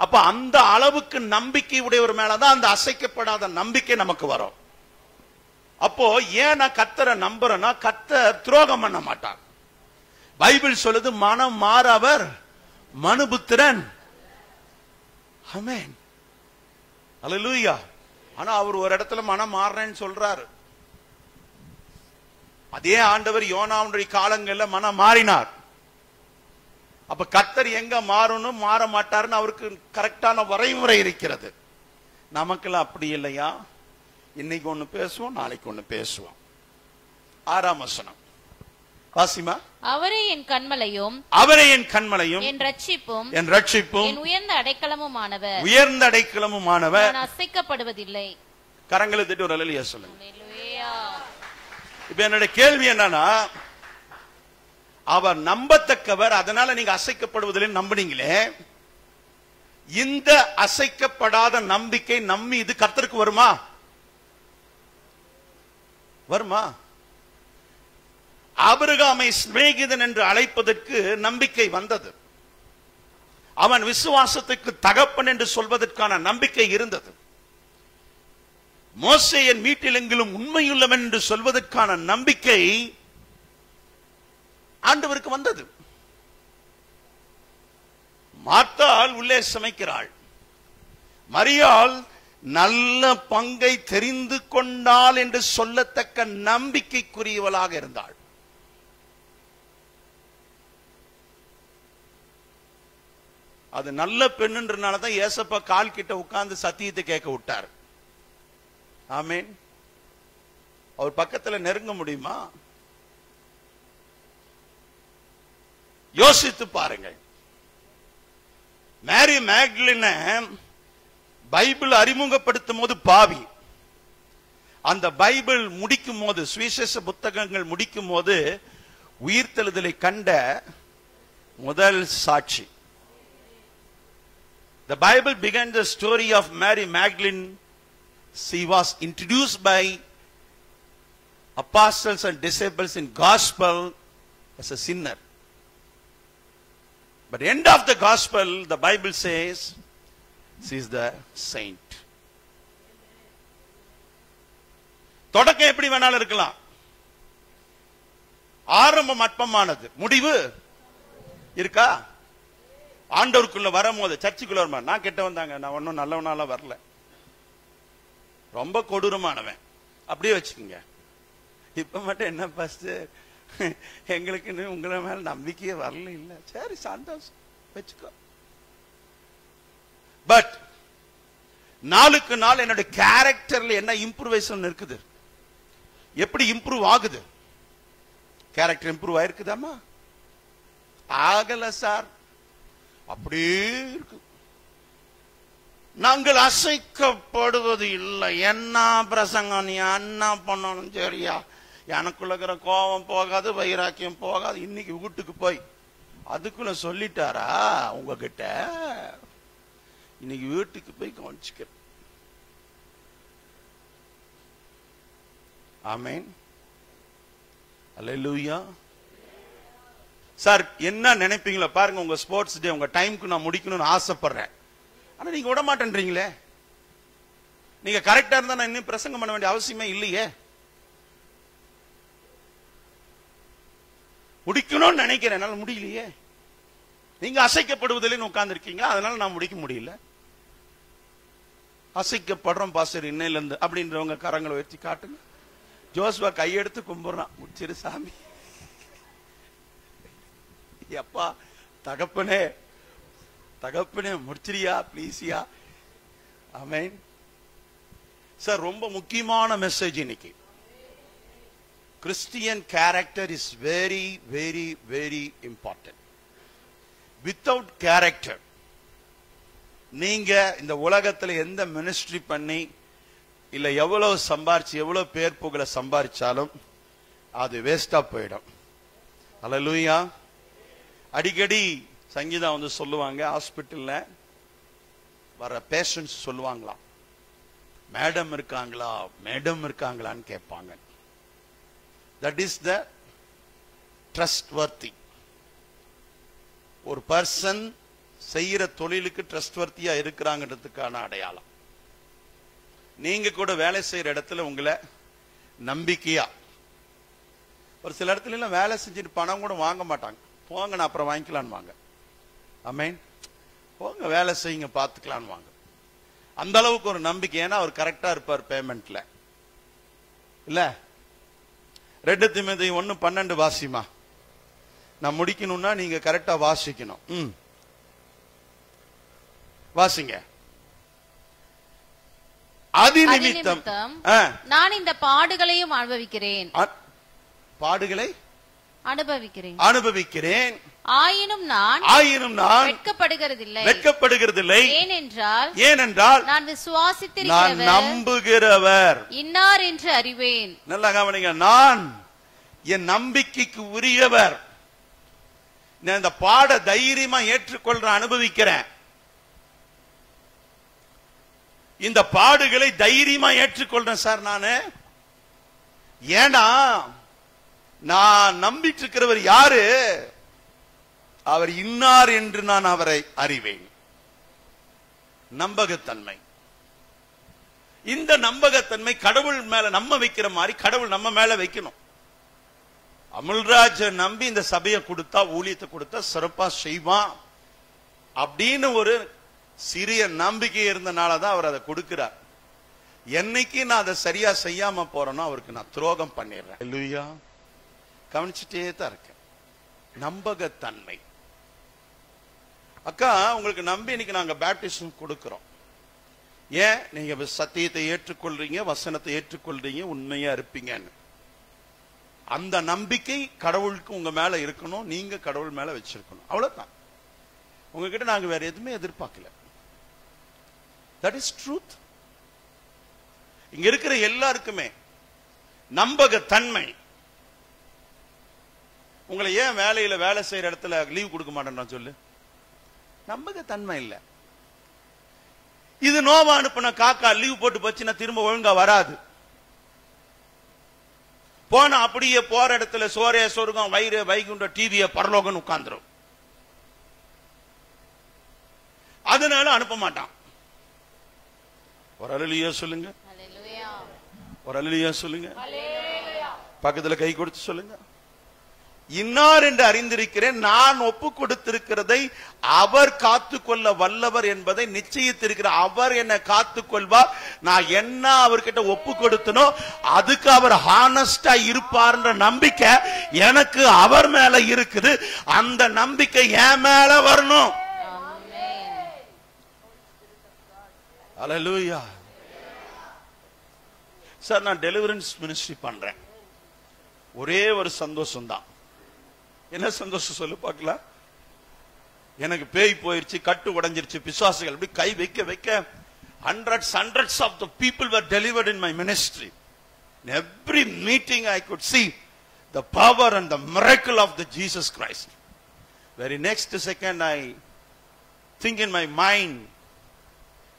அப்ப அந்த அளவுக்கு நம்பிக்கை உடையவர் மேலதான் அந்த அசைக்கப்படாத நம்பிக்கை நமக்கு வரும். அப்போ ஏன் நான் கர்த்தரை நம்புறேன்னா, கர்த்தர் துரோகம் பண்ண மாட்டார். பைபிள் சொல்லுது, மனம் மாறவர் மனுபுத்திரன். ஆமென். அல்லேலூயா. ஆனா அவர் ஒரு இடத்துல மனம் மாறுறேன்னு சொல்றாரு. அதே ஆண்டவர் யோனாவுடைய காலங்கள்ல மனம் மாறினார். அப்ப கர்த்தர் எங்க மாறணும் மாற மாட்டாருன்னு அவருக்கு கரெக்டான வரைமுறை இருக்கிறது. நமக்கெல்லாம் அப்படி இல்லையா? இன்னைக்கு ஒண்ணு பேசுவோம், நாளைக்கு ஒண்ணு பேசுவோம். 6ஆம் வசனம் வாசிமா. அவரே என் கன்மலையும், அவரே என் கன்மலையும், என் ரட்சிப்பும், என் ரட்சிப்பும், என் உயர்ந்த அடைக்கலமுமானவர், உயர்ந்த அடைக்கலமுமானவர், நான் அசைக்கப்படுவதில்லை. கரங்களை தட்டி ஒரு அல்லேலூயா சொல்லுங்க. அல்லேலூயா. இப்ப என்னுடைய கேள்வி என்னன்னா, அவர் நம்பத்தக்கவர், அதனால நீங்க அசைக்கப்படுவதில்லை நம்பினீங்களே, இந்த அசைக்கப்படாத நம்பிக்கை நம்மி இது கர்த்தருக்கு வருமா? வருமா? ஆபிரகாமை சிநேகிதன் என்று அழைப்பதற்கு நம்பிக்கை வந்தது. அவன் விசுவாசத்துக்கு தகப்பன் என்று சொல்வதற்கான நம்பிக்கை இருந்தது. மோசே என் வீட்டிலெங்கிலும் உண்மையுள்ளவன் என்று சொல்வதற்கான நம்பிக்கை ஆண்டவருக்கு வந்தது. மார்த்தாள் உள்ளே சமைக்கிறாள். மரியாள் நல்ல பங்கை தெரிந்து கொண்டாள் என்று சொல்லத்தக்க நம்பிக்கைக்குரியவளாக இருந்தாள். அது நல்ல பெண்ணுன்றனாலதான் ஏசப்பா கால் கிட்ட உட்கார்ந்து சத்தியத்தை கேட்க விட்டார். ஆமென். அவர் பக்கத்துல நெருங்க முடியுமா? யோசித்து பாருங்கள். மேரி மேக்டலினை பைபிள் அறிமுகப்படுத்தும் போது பாவி, அந்த பைபிள் முடிக்கும் போது, சுவிசேஷ புத்தகங்கள் முடிக்கும் போது உயிர்த்தெழுதலை கண்ட முதல் சாட்சி. The Bible began the story of Mary Magdalene. She was introduced by apostles and disciples in gospel as a sinner. But end of the gospel, the Bible says she is the saint. தொடக்கம் எப்படி வேணாலும் இருக்கலாம், ஆரம்பம் அற்பமானது, முடிவு இருக்கா? ஆண்டவருக்குள்ள வரும்போது சர்ச்சுக்குள்ள வருமா, நான் கெட்ட வந்தாங்க, நான் ஒன்னும் நல்லவனால வரல, ரொம்ப கொடூரமானவன், அப்படியே வச்சுக்கோங்க. இப்ப மட்டும் என்ன பாஸ்டர், எங்களுக்கு உங்களை மேல நம்பிக்கையே வரல, இல்ல, சரி சந்தோஷம் வச்சுக்கோ. பட் நாளுக்கு நாள் என்னோட கேரக்டர்ல என்ன இம்ப்ரூவேஷன் இருக்குது, எப்படி இம்ப்ரூவ் ஆகுது? கேரக்டர் இம்ப்ரூவ் ஆயிருக்குதாமா? ஆகல சார், அப்படியே இருக்கு. நாங்கள் அசைக்கப்படுவது இல்லை. என்ன பிரசங்கம், நீ என்ன பண்ணணும் சரியா? எனக்குள்ள இருக்கிற கோபம் போகாது, வைராக்கியம் போகாது. இன்னைக்கு வீட்டுக்கு போய் அதுக்குள்ள சொல்லிட்டாரா உங்ககிட்ட? இன்னைக்கு வீட்டுக்கு போய் கவனிச்சுக்க. ஆமென். அல்லேலூயா. சார் என்ன நினைப்பீங்களா பாருங்க, உங்க ஸ்போர்ட்ஸ் டே உங்க டைமுக்கு நான் முடிக்கணும்னு ஆசைப்படுறேன், ஆனா நீங்க விட மாட்டேன்றீங்களே. நீங்க கரெக்டா இருந்தா நான் இன்னும் பிரசங்கம் பண்ண வேண்டிய அவசியமே இல்லையே. முடிக்கணும்னு நினைக்கிறேன், என்னால முடியலையே. நீங்க அசைக்கப்படுவதில்லை உட்கார்ந்து இருக்கீங்க, அதனால நான் முடிக்க முடியல. அசைக்கப்படுறோம் பாஸ்டர் இன்னையில இருந்து அப்படின்றவங்க கரங்களை உயர்த்தி காட்டுங்க. ஜோஸ்வா கையெடுத்து கும்பிடுறான், முடிச்சிரு சாமி. அப்பா தகப்பனே தகப்பனே முடிச்சிரியா ப்ளீஸ்யா. ஆமென். சார் ரொம்ப முக்கியமான மெசேஜ் இன்னைக்கு. Christian character is very very very important. Without character நீங்க இந்த உலகத்துல எந்த மினிஸ்ட்ரி பண்ணி இல்ல எவ்வளவு சம்பாரிச்சு எவ்வளவு பேர் புகழ சம்பாரிச்சாலும் அது வேஸ்டா போயிடும். அல்லேலூயா. அடிக்கடி சங்கீதா வந்து சொல்லுவாங்க, ஹாஸ்பிட்டல்ல வர பேஷண்ட்ஸ் சொல்லுவாங்களாம், மேடம் இருக்காங்களா மேடம் இருக்காங்களான்னு கேட்பாங்க. That is the trust வர்த்தி. ஒரு பர்சன் செய்யற தொழிலுக்கு ட்ரஸ்ட் வர்த்தியா இருக்கிறாங்கிறதுக்கான அடையாளம். நீங்க கூட வேலை செய்யற இடத்துல உங்களை நம்பிக்கையா, ஒரு சில இடத்துல எல்லாம் வேலை செஞ்சுட்டு பணம் கூட வாங்க மாட்டாங்க, போங்க நான் அப்புறம் வாங்கிக்கலான்னு வாங்க. ஆமென். போங்க வேலை செய்யுங்க பார்த்துக்கலான்னு வாங்க. அந்த அளவுக்கு ஒரு நம்பிக்கை. ஏன்னா அவர் கரெக்டா இருப்பார் பேமெண்ட்ல. இல்ல 2 தீமோத்தேயு 1:12 வாசிமா. நான் முடிக்கணும்னா நீங்க கரெக்டா வாசிக்கணும். வாசிங்க. அதி நிமித்தம் நான் இந்த பாடுகளையும் அனுபவிக்கிறேன். பாடுகளை அனுபவிக்கிறேன். ஆயினும் நான் வெட்கப்படுகிறதில்லை. ஏனென்றால் நான் விசுவாசித்திருக்கிறவர், நான் நம்புகிறவர் இன்னார் என்று அறிவேன். நல்லா கவனிங்க. நான் என் நம்பிக்கைக்கு உரியவர். நான் இந்த பாட தைரியமா ஏற்றுக்கொள்ற அனுபவிக்கிறேன். இந்த பாடுகளை தைரியமா ஏற்றுக்கொள்றேன் சார் நானு. ஏன்னா நான் நம்பிட்டு இருக்கிறவர் யாரு? அவர் இன்னார் என்று நான் அவரை அறிவேன். நம்பகத்தன்மை. இந்த நம்பகத்தன்மை கடவுள் மேல நம்ம வைக்கிற மாதிரி கடவுள் நம்ம மேல வைக்கணும். அமுல்ராஜ நம்பி இந்த சபையை கொடுத்தா, ஊழியத்தை கொடுத்தா சிறப்பா செய்வான் அப்படின்னு ஒரு சிறிய நம்பிக்கை இருந்தனாலதான் அவர் அதை கொடுக்கிறார். என்னைக்கு நான் அதை சரியா செய்யாம போறேனோ அவருக்கு நான் துரோகம் பண்ணிடுறேன். இல்லையா? கவனிச்சுட்டே தான் இருக்கேன். நம்பகத்தன்மை. அக்கா உங்களுக்கு நம்பி இன்னைக்கு நாங்க பேப்டிசம் கொடுக்கிறோம். ஏன்? நீங்க சத்தியத்தை ஏற்றுக்கொள்றீங்க, வசனத்தை ஏற்றுக்கொள்றீங்க, உண்மையா இருப்பீங்கன்னு. அந்த நம்பிக்கை கடவுளுக்கு உங்க மேல இருக்கணும், நீங்க கடவுள் மேல வச்சிருக்கணும். அவ்வளவுதான். உங்ககிட்ட நாங்க வேற எதுவுமே எதிர்பார்க்கல. That is truth. இங்க இருக்கிற எல்லாருக்குமே நம்பகத்தன்மை. உங்களை ஏன் வேலையில வேலை செய்யற இடத்துல லீவ் கொடுக்க மாட்டேன் சொல்லு? நம்பகத்தன்மை இல்ல. இது நோவா அனுப்பின காக்கா லீவ் போட்டு போச்சுன்னா திரும்ப ஒழுங்கா வராது. போன அப்படியே போற இடத்துல சோரே சொர்க்கம் வயிறு வைகுண்ட டிவிய பரலோகம் உட்கார்ந்துரும். அதனால அனுப்ப மாட்டான். ஒரு அல்லேலூயா சொல்லுங்க. ஒரு அல்லேலூயா சொல்லுங்க. பக்கத்துல கை கொடுத்து சொல்லுங்க. இன்னார் என்று அறிந்திருக்கிறேன், நான் ஒப்பு கொடுத்திருக்கிறதை அவர் காத்துக்கொள்ள வல்லவர் என்பதை நிச்சயித்திருக்கிற அவர் என்னை காத்துக்கொள்வார். நான் என்ன அவர்கிட்ட ஒப்பு கொடுத்தனோ அதுக்கு அவர் ஹானஸ்டா இருப்பார்ன்ற நம்பிக்கை எனக்கு அவர் மேல இருக்குது. அந்த நம்பிக்கை என் மேல வரணும். அல்லேலூயா. சார் நான் டெலிவரன்ஸ் மினிஸ்ட்ரி பண்றேன். ஒரே ஒரு சந்தோஷம் தான். என்ன சந்தோஷம் சொல்லு பார்க்கலாம்? எனக்கு பேய் போயிருச்சு, கட்டு உடைஞ்சிருச்சு, பிசாசுகள் அப்படி கை வைக்க வைக்க hundreds of the people were delivered in my ministry. In every meeting I could see the power and the miracle of the Jesus Christ. Very next second I think in my mind,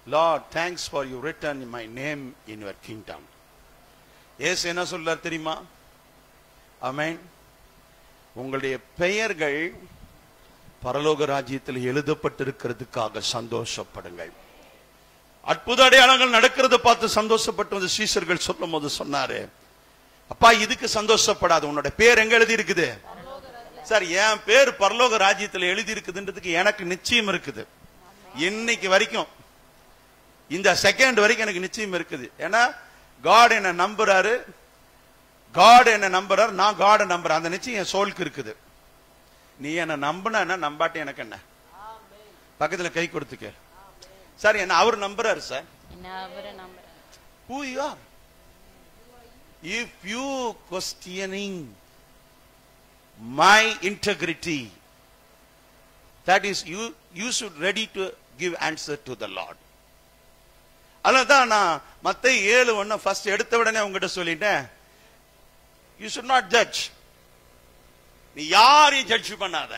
Lord, thanks for you written my name in your kingdom. Yes, என்ன சொல்றார் தெரியுமா? ஆமென். உங்களுடைய பெயர்கள் பரலோக ராஜ்யத்தில் எழுதப்பட்டிருக்கிறதுக்காக சந்தோஷப்படுங்கள். அற்புத அடையாளங்கள் நடக்கிறத பார்த்து சந்தோஷப்பட்டு வந்து சீஷர்கள் சொல்லும் போது சொன்னாரு, அப்பா இதுக்கு சந்தோஷப்படாது, உன்னோட பேர் எங்க எழுதி இருக்குது? சார், என் பேர் பரலோக ராஜ்யத்தில் எழுதி இருக்குதுன்றதுக்கு எனக்கு நிச்சயம் இருக்குது. இன்னைக்கு வரைக்கும், இந்த செகண்ட் வரைக்கும் எனக்கு நிச்சயம் இருக்குது. ஏன்னா காட் என்ன நம்புறாரு, நான் காட நம்புறேன். அந்த நிச்சயம் என் சோலுக்கு இருக்குது. நீ என்ன நம்பினா நம்பாட்டி எனக்கு என்ன? பக்கத்துல கை கொடுத்துக்க. சார், என்ன அவர் நம்புறாரு sir. Who you are? If you questioning my integrity, that is you should ready to give answer to the Lord. அதான் நான் மத்தேயு 7:1 ஃபர்ஸ்ட் எடுத்த உடனே உங்ககிட்ட சொல்லிட்டேன், you should not judge. நீ யாரையும் ஜட்ஜ் பண்ணாத.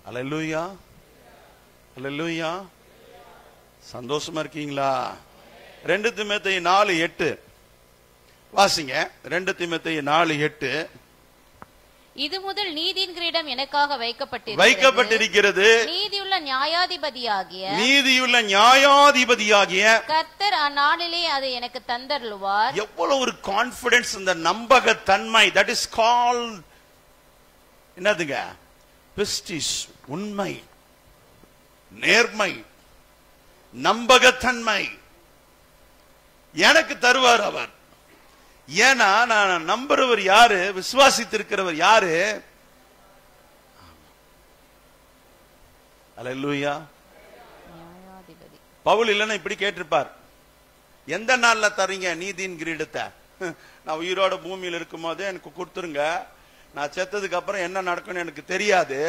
அல்லேலூயா, அல்லேலூயா. சந்தோஷமா இருக்கீங்களா? 2 தீமோத்தேயு 4:8 வாசிங்க. 2 தீமோத்தேயு 4:8. இது முதல் நீதியின் கிரீடம் எனக்காக வைக்கப்பட்டிருக்கிறது. நீதியுள்ள நியாயாதிபதியாகிய கர்த்தர் அந்நாளிலே அதை எனக்கு தந்தருளுவார். எவ்வளவு ஒரு கான்பிடன்ஸ், இந்த நம்பகத்தன்மை. தட் இஸ் கால்ட் என்னதுங்க? பிஸ்டிஸ், உண்மை, நேர்மை, நம்பகத்தன்மை. எனக்கு தருவார் அவர். ஏன்னா நான் நம்புறவர் யாரு? விசுவாசித்திருக்கிறவர் யாரு? அல்லேலூயா. பவுல் இல்லைன்னா இப்படி கேட்டிருப்பார், எந்த நாள்ல தரீங்க நீதியின் கிரீடத்தை? நான் உயிரோட பூமியில் இருக்கும் போது எனக்கு கொடுத்துருங்க, நான் செத்ததுக்கு அப்புறம் என்ன நடக்கும்னு எனக்கு தெரியாது.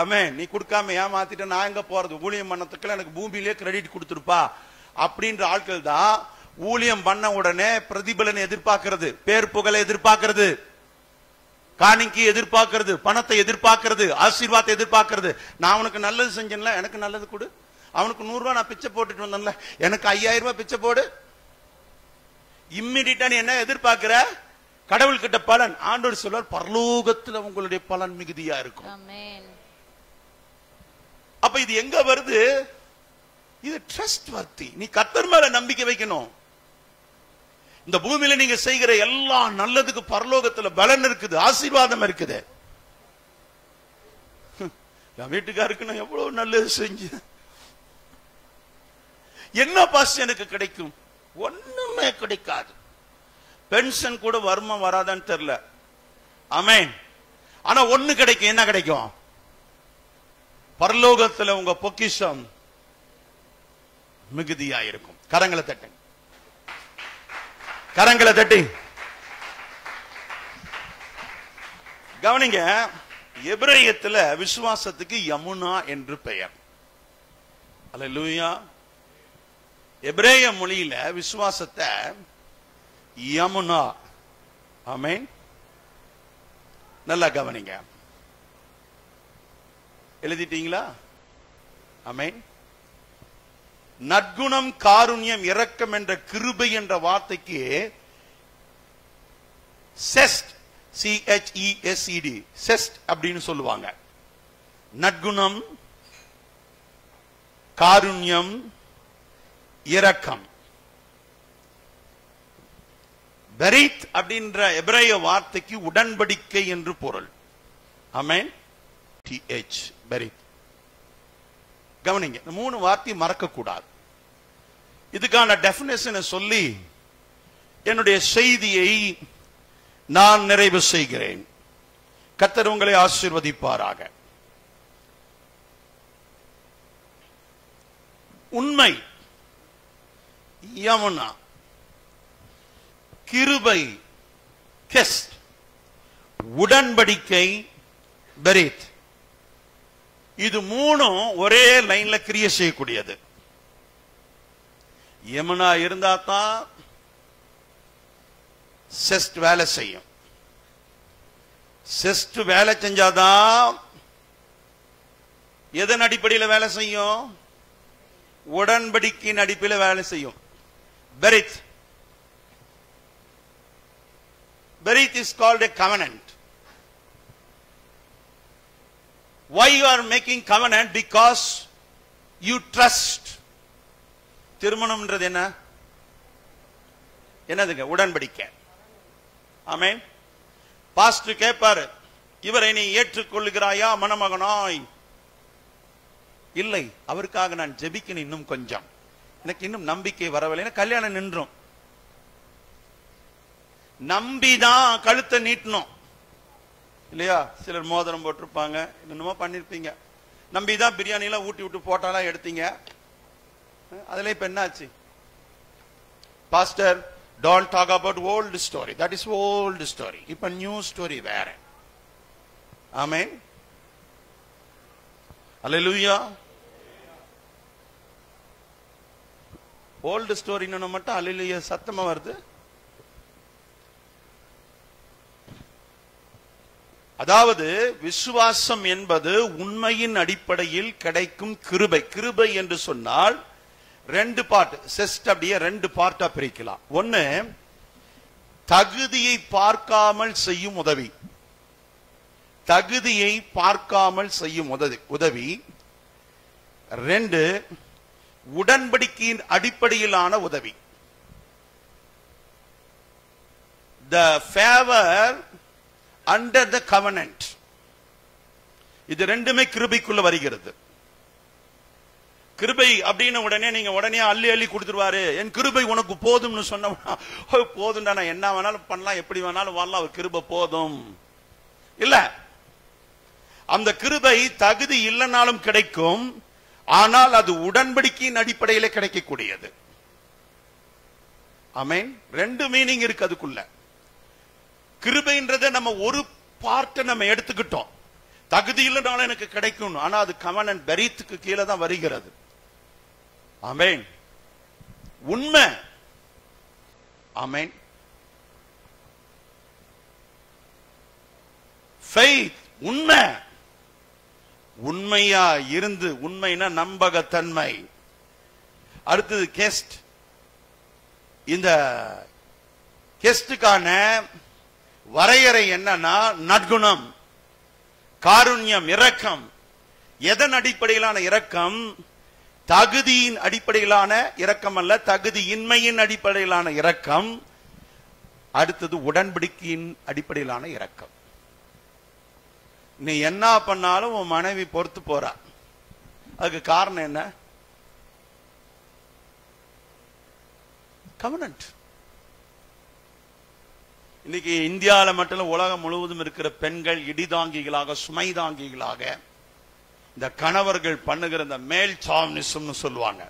ஆமென். நீ கொடுக்காம ஏமாத்திட்டு நான் எங்க போறது? ஊழியம் பண்ணத்துக்குள்ள எனக்கு பூமியிலே கிரெடிட் கொடுத்துருப்பா அப்படின்ற ஆட்கள் தான் ஊழியம் பண்ண உடனே பிரதிபலனை எதிர்பார்க்கிறது, பேர் புகழை எதிர்பார்க்கிறது, காணிக்கை எதிர்பார்க்கிறது, பணத்தை எதிர்பார்க்கிறது, ஆசீர்வாதத்தை எதிர்பார்க்கிறது. நான் அவனுக்கு நல்லது செஞ்சேன்ல, எனக்கு நல்லது கொடு. அவனுக்கு 100 ரூபாய் நான் பிச்சை போட்டுட்டு வந்தேன்ல, எனக்கு 5000 ரூபாய் பிச்சை போடு. இம்மிடியா நீ என்ன எதிர்பார்க்கிற? கடவுள் கிட்ட பலன். ஆண்டவர் சொல்வார், பரலோகத்தில் உங்களுடைய பலன் மிகுதியா இருக்கும். அப்ப இது எங்க வருது? இது ட்ரஸ்ட் வர்த்தி. நீ கர்த்தர் மேல நம்பிக்கை வைக்கணும். இந்த பூமியில நீங்க செய்கிற எல்லா நல்லதுக்கு பரலோகத்துல பலன் இருக்குது, ஆசீர்வாதம் இருக்குது. என் வீட்டுக்காருக்கு நான் எவ்வளவு நல்லது செஞ்சு என்ன பாஸ் எனக்கு கிடைக்கும்? ஒண்ணுமே கிடைக்காது. பென்ஷன் கூட வருமா வராதான்னு தெரியல. ஆமென். ஆனா ஒண்ணு கிடைக்கும். என்ன கிடைக்கும்? பரலோகத்துல உங்க பொக்கிஷம் மிகுதியா இருக்கும். கரங்களை தட்டுங்க, கரங்களை தட்டி கவனிங்க. எபிரேயத்துல விசுவாசத்துக்கு யமுனா என்று பெயர். அல்லேலூயா. எபிரேய மொழியில விசுவாசத்தை யமுனா. ஆமென். நல்லா கவனிங்க. எழுதிட்டீங்களா? ஆமென். நற்குணம், காருண்யம், இரக்கம் என்ற கிருபை என்ற வார்த்தைக்கு செஸ்ட், CHESED, செஸ்ட் அப்படின்னு சொல்லுவாங்க. நற்குணம், காருண்யம், இரக்கம். பெரித் அப்படின்ற எபிரேய வார்த்தைக்கு உடன்படிக்கை என்று பொருள். ஆமென். TH பெரித். கவனிங்க, இந்த 3 வார்த்தை மறக்க கூடாது. இதுக்கான டெபினிஷனை சொல்லி என்னுடைய செய்தியை நான் நிறைவு செய்கிறேன். கர்த்தர் உங்களை ஆசீர்வதிப்பாராக. உண்மை யமுனா, கிருபை கெஸ்ட், உடன்படிக்கை பெரித். இது 3ம் ஒரே லைன்ல கிரியை செய்யக்கூடியது. யமுனா இருந்தா தான் செஸ்ட் வேலை செய்யும். செஸ்ட் வேலை செஞ்சாதான் எதன் அடிப்படையில் வேலை செய்யும்? உடன்படிக்கையின் அடிப்படையில் வேலை செய்யும். பெரித், பெரித் is called a covenant. Why you are making covenant? Because you trust. திருமணம்ன்றது என்ன? என்னதுங்க? உடன்படிக்கை. ஆமென். பாஸ்டர் கேட்பாரு, இவரை நீ ஏற்றுக்கொள்கிறாயா மணமகனாய்? இல்லை, அவருக்காக நான் ஜெபிக்கணும் இன்னும் கொஞ்சம், எனக்கு இன்னும் நம்பிக்கை வரவில்லை, கல்யாணம் நின்றும். நம்பிதான் கழுத்தை நீட்டணும் இல்லையா? சிலர் மோதிரம் போட்டிருப்பாங்க, என்னமோ பண்ணிருப்பீங்க. நம்பிதான் பிரியாணிலாம் ஊட்டி விட்டு போட்டாலாம் எடுத்தீங்க. அதுல இப்ப என்னாச்சு? Pastor, don't talk about old story. That is old story. இப்ப நியூ ஸ்டோரி வேற. ஆமென். அல்லேலூயா. ஓல்டு ஸ்டோரின்னு மட்டும் அல்லேலூயா சத்தமா வருது. அதாவது விசுவாசம் என்பது உண்மையின் அடிப்படையில் கிடைக்கும் கிருபை. கிருபை என்று சொன்னால் ரெண்டு பார்ட், செஸ்ட் அப்படியே ரெண்டு பார்ட்டா பிரிக்கலாம். ஒன்னு, தகுதியை பார்க்காமல் செய்யும் உதவி. தகுதியை பார்க்காமல் செய்யும் உதவி. ரெண்டு, உடன்படிக்கையின் அடிப்படையிலான உதவி. The favor under the covenant. இது ரெண்டுமே கிருபைக்குள்ள வருகிறது. கிருபை அப்படின உடனே நீங்க உடனே அள்ளி அள்ளி கொடுத்துருவாரு, என் கிருபை உனக்கு போதும்னு சொன்னா போதும்டா, நான் என்ன வேணாலும் பண்ணலாம், எப்படி வேணாலும் வாழலாம், அவர் கிருபை போதும் இல்ல. அந்த கிருபை தகுதி இல்லைனாலும் கிடைக்கும், ஆனால் அது உடன்படிக்கையின் அடிப்படையில் கிடைக்கக்கூடியது. ஆமென். ரெண்டு மீனிங் இருக்கு அதுக்குள்ள. கிருபைன்றதை நம்ம ஒரு பார்ட்டை நம்ம எடுத்துக்கிட்டோம், தகுதி இல்லைனாலும் எனக்கு கிடைக்கும், ஆனா அது கவனன் பெரித்துக்கு கீழே தான் வருகிறது. ஆமென். உண்மை. ஆமென். ஃபெய்த், உண்மை. உண்மையா இருந்து, உண்மைனா நம்பகத்தன்மை. அடுத்தது கெஸ்ட். இந்த கெஸ்டுக்கான வரையறை என்னன்னா நற்குணம், காருண்யம், இரக்கம். எதன் அடிப்படையிலான இரக்கம்? தகுதியின் அடிப்படையிலான இரக்கம் அல்ல, தகுதியின்மையின் அடிப்படையிலான இரக்கம். அடுத்தது உடன்படிக்கையின் அடிப்படையிலான இரக்கம். நீ என்ன பண்ணாலும் உன் மனைவி பொறுத்து போறா, அதுக்கு காரணம் என்ன? கவனன்ட். இன்னைக்கு இந்தியாவில் மட்டும் உலகம் முழுவதும் இருக்கிற பெண்கள் இடிதாங்கிகளாக, சுமைதாங்கிகளாக, இந்த கணவர்கள் பண்ணுகிற இந்த மேல் சாவ்னிசம் சொல்லுவாங்க.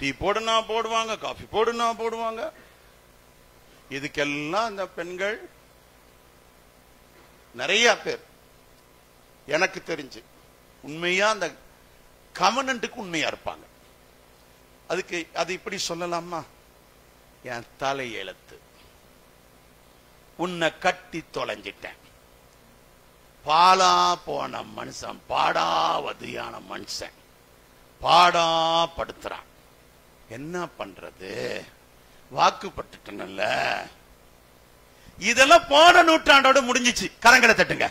டீ போடுனா போடுவாங்க, காஃபி போடுனா போடுவாங்க. இதுக்கெல்லாம் இந்த பெண்கள் நிறைய பேர் எனக்கு தெரிஞ்சு உண்மையா அந்த கவனன்ட்டுக்கு உண்மையா இருப்பாங்க. அதுக்கு அது இப்படி சொல்லலாமா? என் தலை எழுத்து, உன்னை கட்டி தொலைஞ்சிட்டேன், பாலா போன மனுஷன், பாடாவதியான மனுஷன், பாடா படுத்துறான், என்ன பண்றது, வாக்குப்பட்டுட்டேன்ல. இதெல்லாம் போன நூற்றாண்டோட முடிஞ்சிச்சு. கரங்களை தட்டுங்க.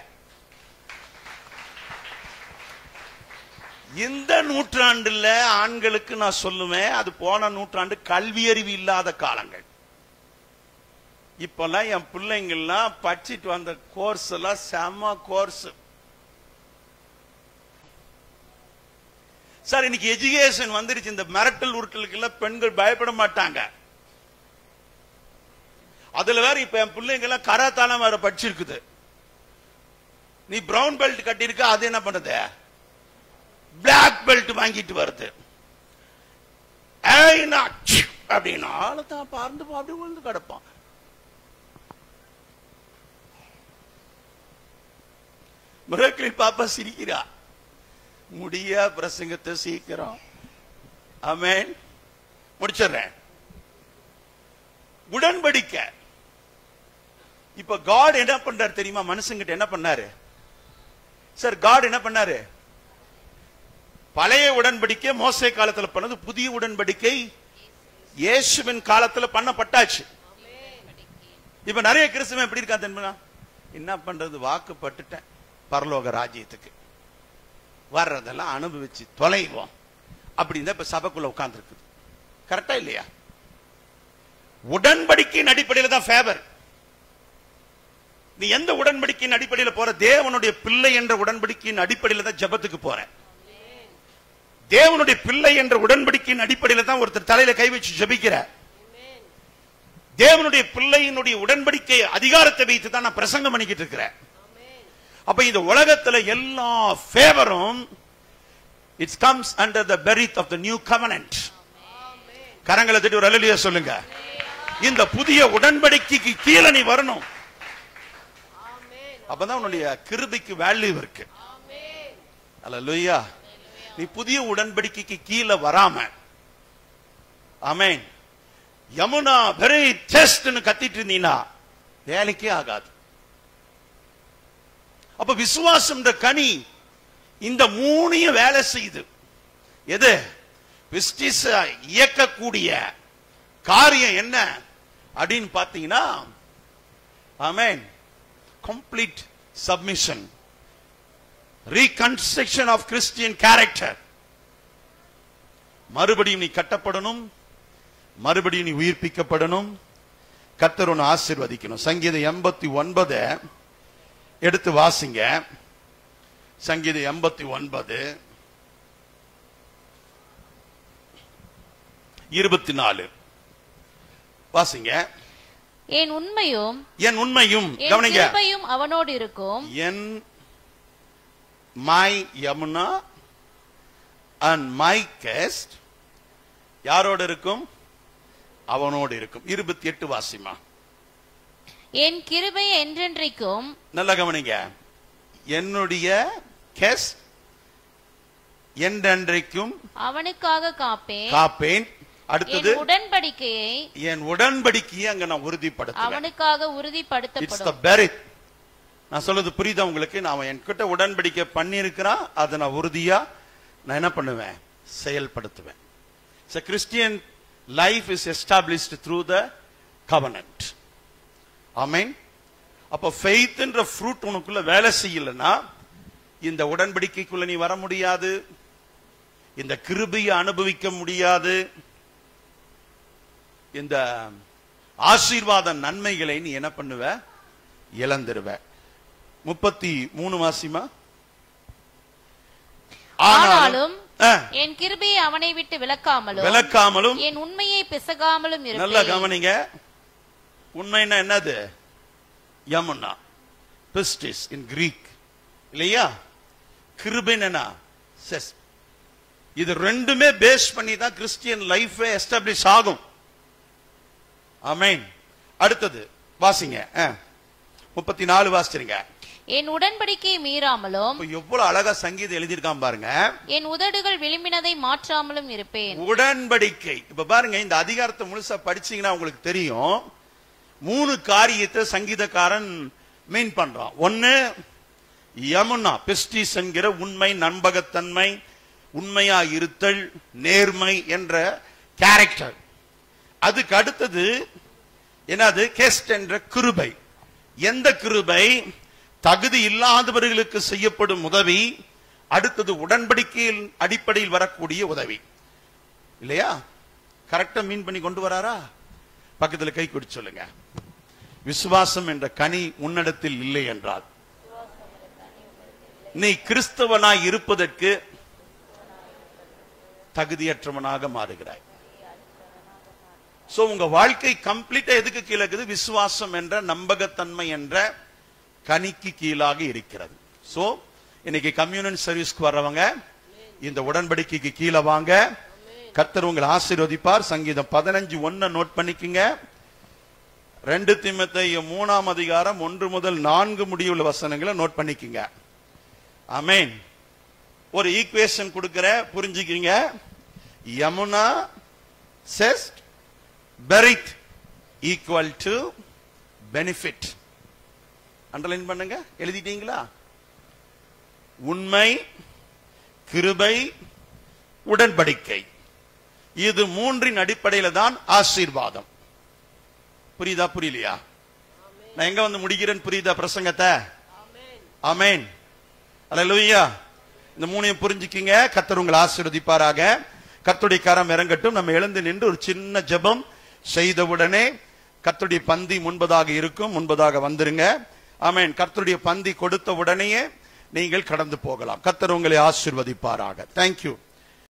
இந்த நூற்றாண்டுல ஆண்களுக்கு நான் சொல்லுவேன், அது போன நூற்றாண்டு கல்வி அறிவு இல்லாத காலங்கள். இப்பெல்லாம் என் பிள்ளைங்கள்லாம் படிச்சுட்டு வந்த கோர்ஸ் எல்லாம் செம கோர்ஸ். சார் இன்னைக்கு எஜுகேஷன் வந்துருச்சு, இந்த மிரட்டல் உருட்டலுக்கு எல்லாம் பெண்கள் பயப்பட மாட்டாங்க. அதுல வேற இப்ப என் பிள்ளைங்க எல்லாம் கராத்தாலம் வேற படிச்சிருக்குது. நீ பிரவுன் பெல்ட் கட்டிருக்க, அது என்ன பண்ணுது? பிளாக் பெல்ட் வாங்கிட்டு வருது. அப்படின்னா பார்ந்து அப்படி விழுந்து கிடப்பான். மிராக்கிள் பாப்பா சிரிக்கிறா. முடியா பிரசங்கத்தை சீக்கிரம். ஆமென். முடிச்சிடுறேன். உடன்படிக்கை. இப்ப காட் என்ன பண்றாரு தெரியுமா? மனுஷங்கிட்ட என்ன பண்ணாரு சார்? காட் என்ன பண்ணாரு? பழைய உடன்படிக்கை மோசே காலத்துல பண்ணது, புதிய உடன்படிக்கை இயேசுவின் காலத்துல பண்ணப்பட்டாச்சு. இப்ப நிறைய கிறிஸ்தவன் எப்படி இருக்கான் தெரியுமா? என்ன பண்றது, வாக்குப்பட்டுட்டேன் பரலோக ராஜ்யத்துக்கு, வர்றதெல்லாம் அனுபவிச்சு தொலைவோம் அப்படின்னு இப்ப சபைக்குள்ள உட்கார்ந்து இருக்குது. கரெக்டா இல்லையா? உடன்படிக்கையின் அடிப்படையில் தான் ஃபேவர். நீ எந்த உடன்படிக்கையின் அடிப்படையில் போற? தேவனுடைய பிள்ளை என்ற உடன்படிக்கையின் அடிப்படையில் தான் ஜெபத்துக்கு போற. தேவனுடைய பிள்ளை என்ற உடன்படிக்கையின் அடிப்படையில் தான் ஒருத்தர் தலையில கை வச்சு ஜெபிக்கிற. தேவனுடைய பிள்ளையினுடைய உடன்படிக்கை அதிகாரத்தை வைத்து தான் நான் பிரசங்கம் பண்ணிக்கிட்டு இருக்கிறேன். அப்ப இந்த உலகத்துல எல்லா ஃபேவரும் it comes under the berith of the new covenant. கரங்களை தட்டி ஒரு அல்லேலூயா சொல்லுங்க. இந்த புதிய உடன்படிக்கைக்கு கீழே நீ வரணும். அப்பதான் உன்னுடைய கிருபைக்கு வேல்யூ இருக்கு. அல்லேலூயா. நீ புதிய உடன்படிக்கைக்கு கீழே வராம, ஆமென், யமுனா வெரி டெஸ்ட்னு கத்திட்டு இருந்தீனா வேலைக்கே ஆகாது. அப்ப விசுவாசம் கனி இந்த மூணையும் வேலை செய்யுது. எது? விஸ்டிஸ் இயக்கக்கூடிய காரியம் என்ன அப்படின்னு பாத்தீங்கன்னா, amen, complete submission, reconstruction of Christian character. மறுபடியும் நீ கட்டப்படணும், மறுபடியும் நீ உயிர்ப்பிக்கப்படணும். கர்த்தர் உன்னை ஆசீர்வதிக்கணும். சங்கீதம் 89 எடுத்து வாசிங்க. சங்கீதம் 89 24 வாசிங்க. என் உண்மையும் கவனிங்க, அவனோடு இருக்கும். என் my Yamuna and my guest யாரோடு இருக்கும்? அவனோடு இருக்கும். 28 வாசிமா. என் கிருபை என்றென்றைக்கும். நல்லா கவனிங்க. என்னுடைய கெஸ்ட் என்றென்றைக்கும் அவனுக்காக காப்பேன். அடுத்தது என் உடன்படிக்கையை அங்க நான் உறுதிப்படுத்துவேன். அவனுக்காக உறுதிப்படுத்தப்படும். It's the berith. நான் சொல்றது புரியுதா உங்களுக்கு? நான் என்கிட்ட உடன்படிக்கை பண்ணியிருக்கிறான், அதை நான் உறுதியா நான் என்ன பண்ணுவேன்? செயல்படுத்துவேன். So Christian life is established through the covenant. Amen. அப்ப faith என்ற fruit உனக்குள்ள வேலை செய்யலனா இந்த உடன்படிக்கைக்குள்ள நீ வர முடியாது, இந்த கிருபையை அனுபவிக்க முடியாது, இந்த ஆசீர்வாத நன்மைகளை நீ என்ன பண்ணுவ? இழந்துருவ. 33 வாசிமா. ஆனாலும் என் கிருபையை அவனை விட்டு விலக்காமலும் என் உண்மையை பிசகாமலும் இருப்பேன். நல்லா கவனிங்க. உண்மைன்னா என்னது? யமுனா, பிஸ்டிஸ் இன் கிரீக் இல்லையா? கிருபைனா செஸ். இது ரெண்டுமே பேஸ் பண்ணி தான் கிறிஸ்டியன் லைஃப் எஸ்டாப்ளிஷ் ஆகும். ஆமென். அடுத்தது வாசிங்க. 34 வாசிச்சிருங்க. என் உடன்படிக்கையை மீறாமலும். எவ்வளவு அழகா சங்கீதம் எழுதியிருக்கான் பாருங்க. என் உதடுகள் விரும்பினதை மாற்றாமலும் இருப்பேன். உடன்படிக்கை. இப்ப பாருங்க, இந்த அதிகாரத்தை முழுசா படிச்சீங்கன்னா உங்களுக்கு தெரியும். 3 காரியத்தை சங்கீதக்காரன் மீன் பண்றான். ஒன்னு யமுனா, பிஸ்டிஸ் என்கிற உண்மை, நம்பகத்தன்மை, உண்மையா இருத்தல், நேர்மை என்ற கேரக்டர். அதுக்கு அடுத்தது என்னது? கெஸ்ட் என்ற கிருபை. எந்த கிருபை? தகுதி இல்லாதவர்களுக்கு செய்யப்படும் உதவி. அடுத்தது உடன்படிக்கையின் அடிப்படையில் வரக்கூடிய உதவி. இல்லையா? கரெக்டா மீன் பண்ணி கொண்டு வராரா? பக்கத்தில் கை கொடுத்து சொல்லுங்க. விசுவாசம் என்ற கனி உன்னிடத்தில் இல்லை என்றால் நீ கிறிஸ்தவனாய் இருப்பதற்கு தகுதியற்றவனாக மாறுகிறாய். சோ உங்க வாழ்க்கை கம்ப்ளீட்டா எதுக்கு கீழே இருக்குது? விசுவாசம் என்ற நம்பகத்தன்மை என்ற கனிக்கு கீழாக இருக்கிறது. சோ இன்னைக்கு கம்யூனியன் சர்வீஸ்க்கு வர்றவங்க இந்த உடன்படிக்கைக்கு கீழே வாங்க. கர்த்தர் உங்களை ஆசீர்வதிப்பார். சங்கீதம் 15:1 நோட் பண்ணிக்கங்க. 2 தீமோத்தேயு 3 அதிகாரம் 1 முதல் 4 முடிவுள்ள வசனங்களை நோட் பண்ணிக்கங்க. ஆமென். ஒரு ஈக்குவேஷன் கொடுக்கிற, புரிஞ்சுக்கீங்க. Yamuna chest breath equal to benefit. Underline பண்ணுங்க. எழுதிட்டீங்களா? உண்மை, கிருபை, உடன்படிக்கை, இது 3 அடிப்படையில் தான் ஆசீர்வாதம். புரியுதா? புரியலையா? நான் எங்க வந்து முடிக்கிறேன்னு புரியுதா பிரசங்கத்தை? ஆமென். அல்லேலூயா. இந்த மூணையும் புரிஞ்சுக்கிங்க. கர்த்தர் உங்களை ஆசீர்வதிப்பாராக. கர்த்தருடைய கரம் இறங்கட்டும். நம்ம எழுந்து நின்று ஒரு சின்ன ஜெபம் செய்தவுடனே கர்த்தருடைய பந்தி முன்பதாக இருக்கும். முன்பதாக வந்துருங்க. ஆமென். கர்த்தருடைய பந்தி கொடுத்த உடனேயே நீங்கள் கடந்து போகலாம். கர்த்தர் உங்களை ஆசீர்வதிப்பாராக. தேங்க்யூ.